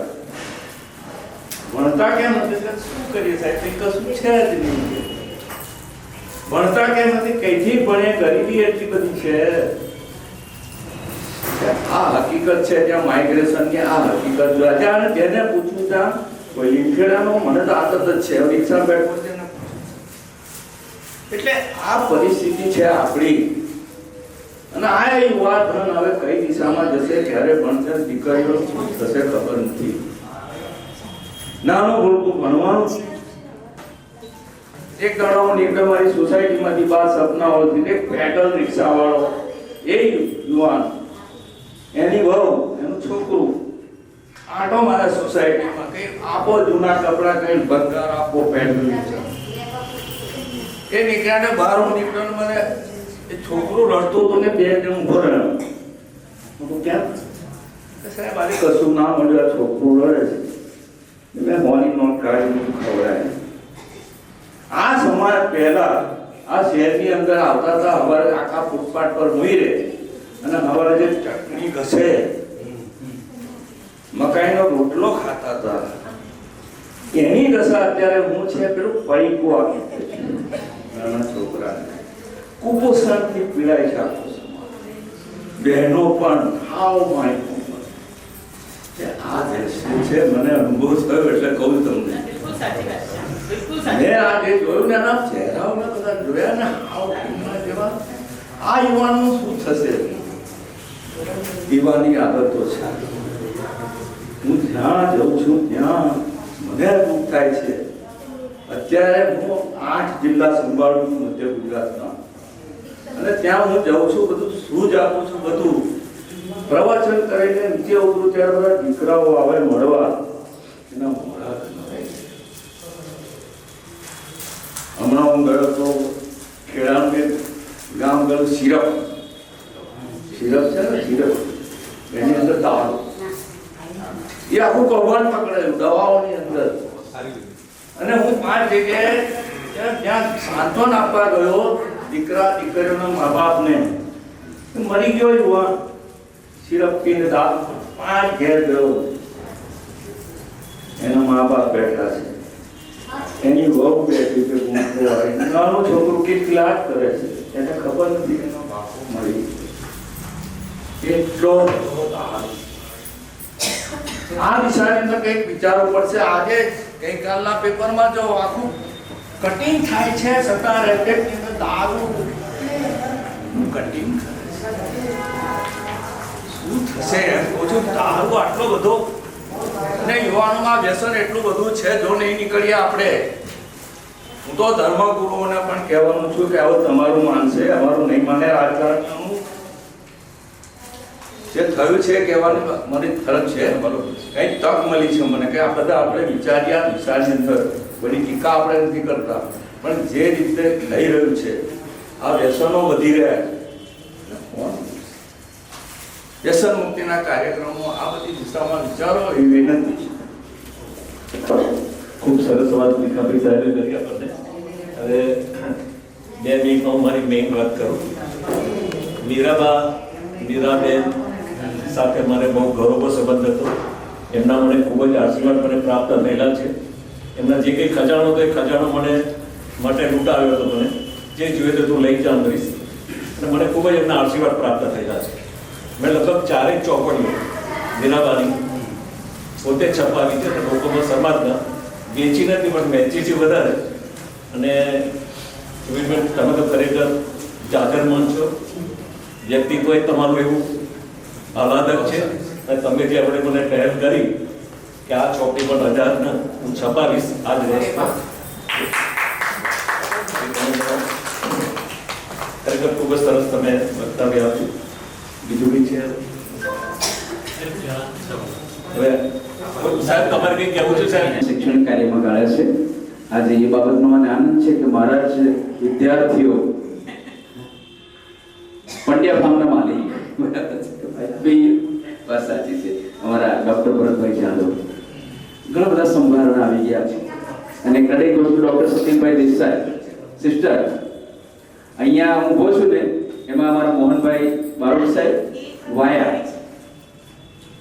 ભણતા કેમ નથી? શું કરીએ સાહેબ? કંઈ કશું છે જ નહીં. ભણતા કેમ નથી? કઈથી ભણે? ગરીબી એટલી બધી છે. આ હકીકત છે. ત્યાં માઇગ્રેશન ની આ હકીકત જ્યાં જેને પૂછવું ત્યાં કોઈ લીમખેડાનો મને તો આદત જ છે, રિક્ષા બેઠો છે ને. એટલે આ પરિસ્થિતિ છે આપણી. અને આ યુવા ધન હવે કઈ દિશામાં જશે, ક્યારે ભણશે, દીકરીઓ શું થશે ખબર નથી. નાનું ભૂલકું ભણવાનું. એક દાડો નીકળે મારી સોસાયટીમાંથી 12 સપનાઓથી એક પેડલ રિક્ષા વાળો એ યુવાન, એની વહુ, એનું છોકરું આટો મારા સોસાયટીમાં કઈ આપો જૂના કપડા, કઈ ભંગાર આપો, પેડલ રિક્ષા. એ નીકળ્યા બહાર નીકળ્યો, મને એ છોકરું રડતું હતું ને બે જણ ઉભો રહ્યો. ક્યાં સાહેબ આજે કશું ના મળ્યું, છોકરું રડે છે. મેં મોની નોટ કાઢી ખવડાય. આ સમાજ પહેલા આ શહેરની અંદર આવતા હતા, અમારે આખા ફૂટપાથ પર મોઈ રહે અને અમારે જે ચટણી ઘસે, મકાઈનો રોટલો ખાતા હતા. એની દશા અત્યારે હું છે પેલું પૈકું આપી નાના છોકરાને કુપોષણથી પીડાય છે આખો સમાજ. બહેનો પણ હાવ માયકો. આ દ્રશ્ય છે, મને અનુભવ થયો એટલે કહું તમને. બિલકુલ સાચી વાત છે. બિલકુલ મેં સાચી. આ જે જોયું ને એના ચહેરાઓને બધા જોયા ને હાવ ટીમના જેવા. આ યુવાનનું શું થશે? પીવાની આદતો છે. હું જ્યાં જઉં છું ત્યાં મને દુઃખ થાય છે. અત્યારે હું 8 જિલ્લા સંભાળું છું મધ્ય ગુજરાતના, અને ત્યાં હું જાઉં છું, બધું સૂઝ આપું છું, બધું પ્રવચન કરીને નીચે ઉતરું ત્યારે બધા દીકરાઓ આવે મળવા, એના મોઢા ખરાય છે. હમણાં હું ગયો તો ખેડાનું ગામ ગયો, સિરપ છે ને, સિરપ એની અંદર દારૂ, એ આખું કૌભાંડ પકડેલું દવાઓની અંદર. અને હું 5 જગ્યાએ ત્યાં સાંત્વન આપવા ગયો દીકરા દીકરીઓના મા બાપને. મરી ગયો યુવાન, સિરપ પીને દારૂ. 5 ઘેર ગયો, એના મા બાપ બેઠા છે, એની વહુ બેઠી છે, નાનું છોકરું કિલકિલાટ કરે છે, એને ખબર નથી એનો બાપો મળી. એટલો દારૂ. આ વિષયની અંદર કંઈક વિચારવું પડશે. આજે ગઈકાલના પેપરમાં જો આખું કટિંગ થાય છે, છતાં રેકેટની અંદર દારૂ કટિંગ કરે છે. શું થશે એમ કહું છું. દારૂ આટલો બધો અને યુવાનોમાં વ્યસન એટલું બધું છે, જો નહીં નીકળીએ આપણે. હું તો ધર્મગુરુઓને પણ કહેવાનું છું કે આવું તમારું માનશે, અમારું નહીં માને. રાજકારણનું જે થયું છે કહેવાની મારી ફરજ છે. બરોબર, કંઈક તક મળી છે મને કે આ બધા આપણે વિચારીએ આ દિશાની અંદર. બધી ટીકા આપણે નથી કરતા, પણ જે રીતે થઈ રહ્યું છે, આ વ્યસનો વધી રહ્યા છે, વ્યસન મુક્તિના કાર્યક્રમો આ બધી દિશામાં વિચારો એવી વિનંતી છે. ખૂબ સરસ વાત ભીખાભાઈ સાહેબે કરી આપણને. હવે 2 મિનિટમાં મારી મેઇન વાત કરું. મીરાબેન સાથે મારે બહુ ગૌરવ સંબંધ હતો. એમના મને ખૂબ જ આશીર્વાદ મને પ્રાપ્ત થયેલા છે. એમના જે કંઈ ખજાનો હતો એ ખજાનો મને માટે લૂંટાવ્યો હતો. મને જે જોઈએ તો તું લઈ જા કરીશ, અને મને ખૂબ જ એમના આશીર્વાદ પ્રાપ્ત થયેલા છે. મેં લગભગ 4 ચોપડીઓ મીરાબાની પોતે છપાવી છે, અને લોકોમાં સમાજના વેચી નથી પણ વેચી છે વધારે. અને તમે તો ખરેખર જાગરમાન છો, વ્યક્તિત્વ તમારું એવું આહલાદક છે. અને તમે જે આપણે મને પહેલ કરી કે આ ચોપડી પર 1000 હું છપાવીશ આ જ વર્ષમાં, ખરેખર ખૂબ જ સરસ તમે વક્તવ્ય આપ્યું. બીજું બી છે હવે સાહેબ તમારે કંઈ કહેવું છે સાહેબ? શૈક્ષણિક કાર્યમાં ગાળ્યા છે. આજે એ બાબતનો મને આનંદ છે કે મારા જે વિદ્યાર્થીઓ પંડ્યા ફાર્મના માલિક બરાબર છે, વાત સાચી છે, અમારા ડોક્ટર ભરતભાઈ જાદવ ઘણા બધા સંભારણા આવી ગયા છે અને કડેક ડોક્ટર સતીનભાઈ દેસાઈ સિસ્ટર અહીંયા હું ઊભો છું ને એમાં અમારા મોહનભાઈ બારોટ સાહેબ વાયા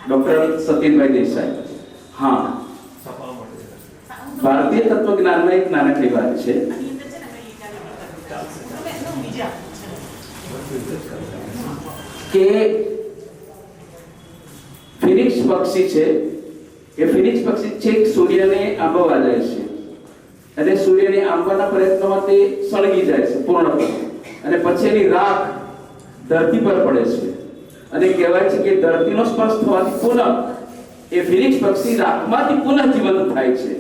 ડોક્ટર સતીનભાઈ દેસાઈ. હા, ભારતીય તત્વજ્ઞાનમાં એક નાનકડી વાત છે. કે ફિનિક્સ પક્ષી છે એ ફિનિક્સ પક્ષી છેક સૂર્યને આંબવા જાય છે અને સૂર્યને આંબવાના પ્રયત્નોમાં તે સળગી જાય છે પૂર્ણપણે અને પછી એની રાખ ધરતી પર પડે છે અને કહેવાય છે કે ધરતીનો સ્પર્શ થવાથી પુનઃ એ ફિનિક્સ પક્ષી રાખમાંથી પુનઃ જીવંત થાય છે.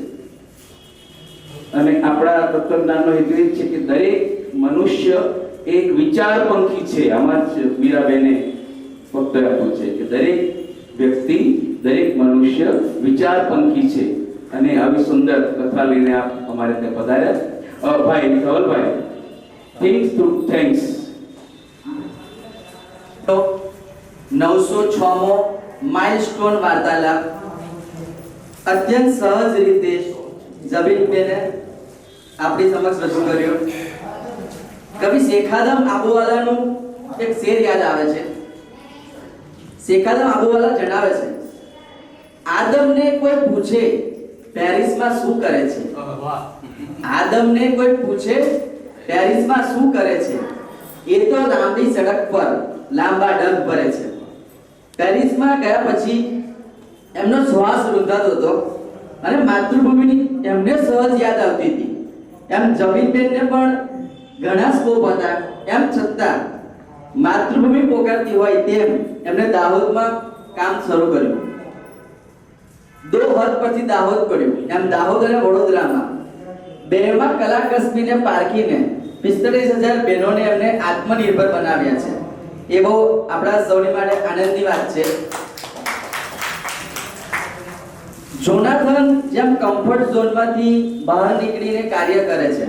અને આપણા તત્વજ્ઞાનનો હેતુ એ છે કે દરેક મનુષ્ય એક વિચાર પંખી છે. આમાં જ મીરાબેને વક્તવ્ય આપ્યું છે કે દરેક વ્યક્તિ દરેક મનુષ્ય વિચાર પંખી છે અને આવી સુંદર કથા લઈને આપ અમારે ત્યાં પધાર્યા. ભાઈ ધવલભાઈ, થેન્ક્સ. તો 906મો માઇલસ્ટોન વાર્તાલાપ અત્યંત સહજ રીતે જબીનબેને આપણી સમક્ષ રજૂ કર્યો. કવિ શેખાદમ આબોવાલાનું એક શેર યાદ આવે છે. શેખાદમ આબોવાલા જણાવે છે, આદમને કોઈ પૂછે પેરિસમાં શું કરે છે, આદમને કોઈ પૂછે પેરિસમાં શું કરે છે, એ તો લાંબી સડક પર લાંબા ડગ ભરે છે. પેરિસમાં ગયા પછી એમનો શ્વાસ રૂંધાતો હતો અને માતૃભૂમિની એમને સહજ યાદ આવતી હતી. એમ જબીનબેનને પણ ઘણા સ્કોપ હતા, એમ છતાં માતૃભૂમિ પોકારતી હોય તેમ એમને દાહોદમાં કામ શરૂ કર્યું. દો હદ પછી દાહોદ પડ્યું. એમ દાહોદ અને વડોદરામાં બેમાં કલા કસબીને પારખીને 45,000 બહેનોને એમને આત્મનિર્ભર બનાવ્યા છે. એ બહુ આપણા સૌની માટે આનંદની વાત છે. જોનાથન જેમ કમ્ફર્ટ ઝોનમાંથી બહાર નીકળીને કાર્ય કરે છે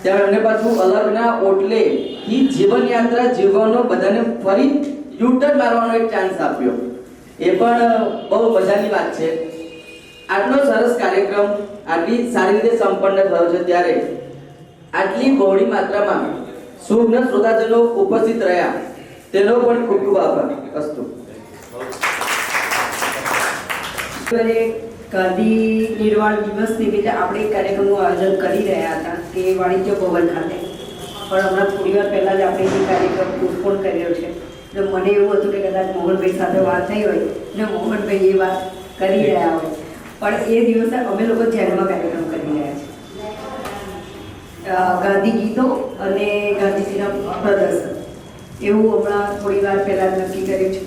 તેમ એમને પાછું અલગના ઓટલેથી જીવન યાત્રા જીવવાનો બધાને ફરી યુટર્ન મારવાનો એક ચાન્સ આપ્યો. એ પણ બહુ મજાની વાત છે. આટલો સરસ કાર્યક્રમ આટલી સારી રીતે સંપન્ન થયો છે ત્યારે આટલી બહોળી માત્રામાં સુજ્ઞ શ્રોતાજનો ઉપસ્થિત રહ્યા તેનો પણ ખૂબ ખૂબ આભાર. અસ્તુ. ગાંધી નિર્વાણ દિવસ નિમિત્તે આપણે એક કાર્યક્રમનું આયોજન કરી રહ્યા હતા કે વાણિજ્ય ભવન ખાતે, પણ હમણાં થોડી વાર પહેલાં જ આપણે એ કાર્યક્રમ પોસ્ટપોન કર્યો છે. એટલે મને એવું હતું કે કદાચ મોહનભાઈ સાથે વાત થઈ હોય ને મોહનભાઈ એ વાત કરી રહ્યા હોય, પણ એ દિવસે અમે લોકો જેલમાં કાર્યક્રમ કરી રહ્યા છીએ. ગાંધી ગીતો અને ગાંધીજીના પ્રદર્શન એવું હમણાં થોડી વાર પહેલાં નક્કી કર્યું છે.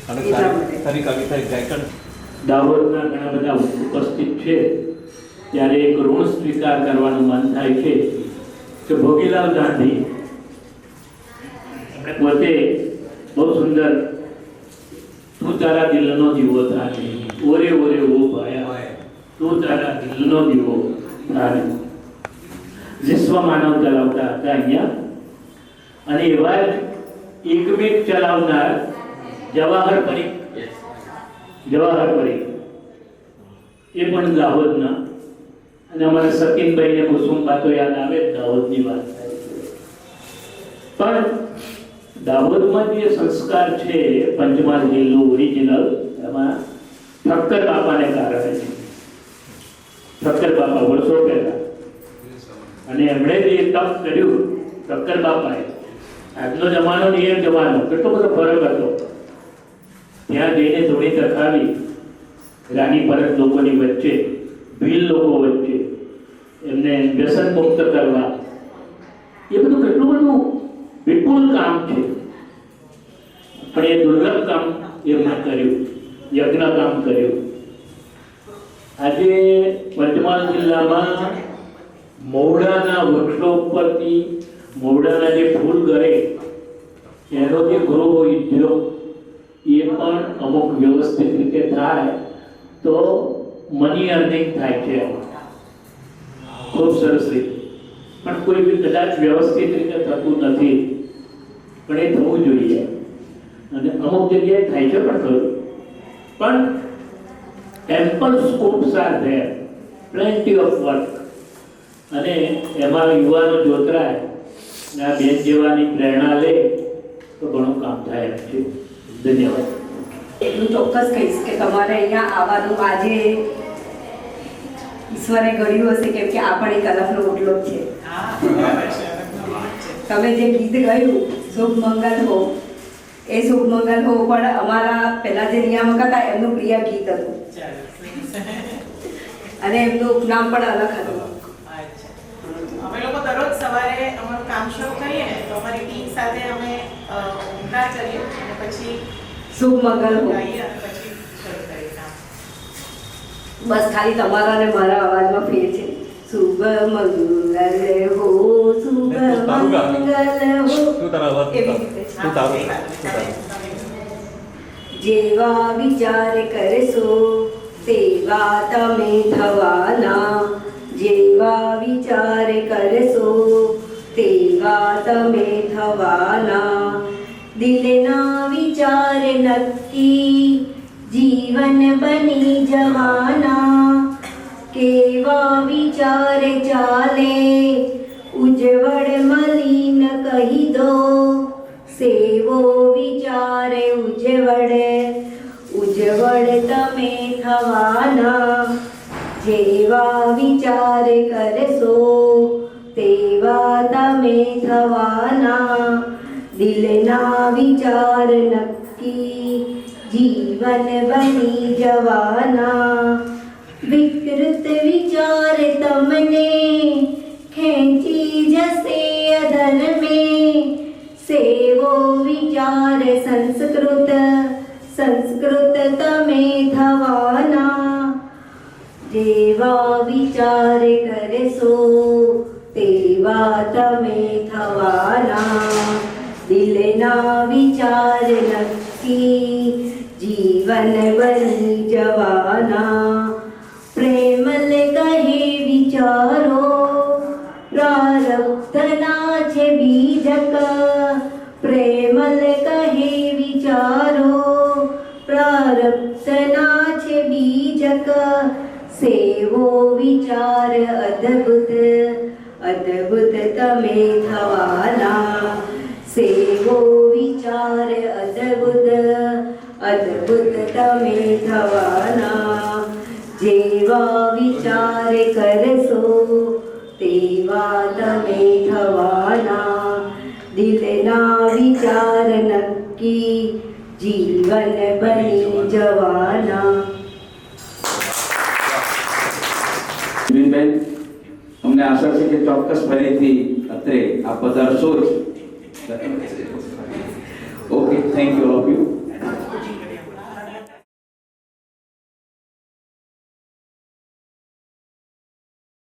એટલા માટે દાહોદના ઘણા બધા ઉપસ્થિત છે ત્યારે એક ઋણ સ્વીકાર કરવાનું મન થાય છે કે ભોગીલાલ ગાંધી એમણે પોતે બહુ સુંદર તું તારા દિલનો દીવો તારે ઓરે ઓરે ઓ ભાયા તું તારા દિલનો દીવો તારે વિશ્વ માનવ ચલાવતા હતા અહીંયા. અને એવા જ એકમેક ચલાવનાર જવાહર પરીખ એ પણ દાહોદના. અને અમારા સતીનભાઈ ને કુસુમબા તો યાદ આવે દાહોદની વાત થાય છે. પણ દાહોદમાં જે સંસ્કાર છે પંચમહાલ જિલ્લો ઓરિજિનલ એમાં ઠક્કર બાપાને કારણે છે. ઠક્કર બાપા વર્ષો પહેલા અને એમણે જે તપ કર્યું ઠક્કર બાપાએ, આજનો જમાનો ને એ જમાનો કેટલો બધો ફરક હતો. ત્યાં જઈને ધૂણી તખાવી રાની પરત લોકોની વચ્ચે, ભીલ લોકો વચ્ચે એમને વ્યસન મુક્ત કરવા, એ બધું કેટલું બધું વિપુલ કામ છે. પણ એ દુર્લભ કામ એમણે કર્યું, યજ્ઞ કામ કર્યું. આજે પંચમહાલ જિલ્લામાં મવડાના વૃક્ષો ઉપરથી મવડાના જે ફૂલ ગરે એનો જે ગૃહ ઉદ્યોગ એ પણ અમુક વ્યવસ્થિત રીતે થાય તો મની અર્નિંગ થાય છે ખૂબ સરસ રીતે. પણ કોઈ બી કદાચ વ્યવસ્થિત રીતે થતું નથી, પણ એ થવું જોઈએ. અને અમુક જગ્યાએ થાય છે પણ ખરું. પણ ample scopes are there, plenty of work. અને એમાં યુવાનો જોતરાય ને આ બેન જેવાની પ્રેરણા લે તો ઘણું કામ થાય એમ છે. ધન્યવાદ. એટલું ચોક્કસ કહીશ કે તમારે અહીંયા આવવાનું આજે ઈશ્વરે ઘડ્યું હશે, કેમ કે આ પણ એક અલગનો ઓટલો જ છે. હા, બરાબર છે. તમે જે ગીત ગાયું શુભ મંગલ હો, એ શુભ મંગલ હો પણ અમારા પહેલા જે નિયામક હતા એમનું પ્રિય ગીત હતું અને એમનું ઉપનામ પણ અલગ હતું. અમે લોકો દરરોજ સવારે અમારું કામ શરૂ કરીએ ને તો અમારી ટીમ સાથે અમે ઓમકાર કરીએ અને પછી શુભ મંગલ હો. ગાઈએ અને પછી શરૂ કરીએ કામ. બસ ખાલી તમારા અને મારા અવાજમાં ફેર છે. શુભ મંગલ હો, શુભ મંગલ હો. તું તારા અવાજ એવી રીતે. તું તારું જેવા વિચાર કરશો તેવા તમે થવાના, જેવા વિચાર કરશો તેવા તમે થવાના. દિલના વિચાર નક્કી જીવન બની જવાના. કેવા વિચાર ચાલે ઉજ્જવળ મલિન કહી દો, સેવો વિચાર ઉજ્જવળ ઉજ્જવળ તમે થવાના. જેવા વિચાર કરશો તેવા તમે થવાના. દિલના વિચાર નક્કી જીવન બની જવાના. વિકૃત વિચાર તમને ખેંચી જશે અધર્મે, સેવો વિચાર સંસ્કૃત સંસ્કૃત તમે થવાના. જેવા વિચાર કરશો તેવા તમે થવાના. દિલના વિચાર નક્કી જીવન બની જવાના. પ્રેમલ કહે વિચારો પ્રારબ્ધના છે બીજક, પ્રેમલ કહે વિચારો પ્રારબ્ધના છે બીજક. સેવો વિચાર અદ્ભુત અદ્ભુત તમે થવાના. સેવો વિચાર અદ્ભુત અદ્ભુત તમે થવાના. જેવા વિચાર કરશો તેવા તમે થવાના. દિલના વિચાર નક્કી જીવન બની જવાના. બેન, અમને આશા છે કે ચોક્કસ ફરીથી અત્રે આ પધારશો જ. Okay, thank you all of you.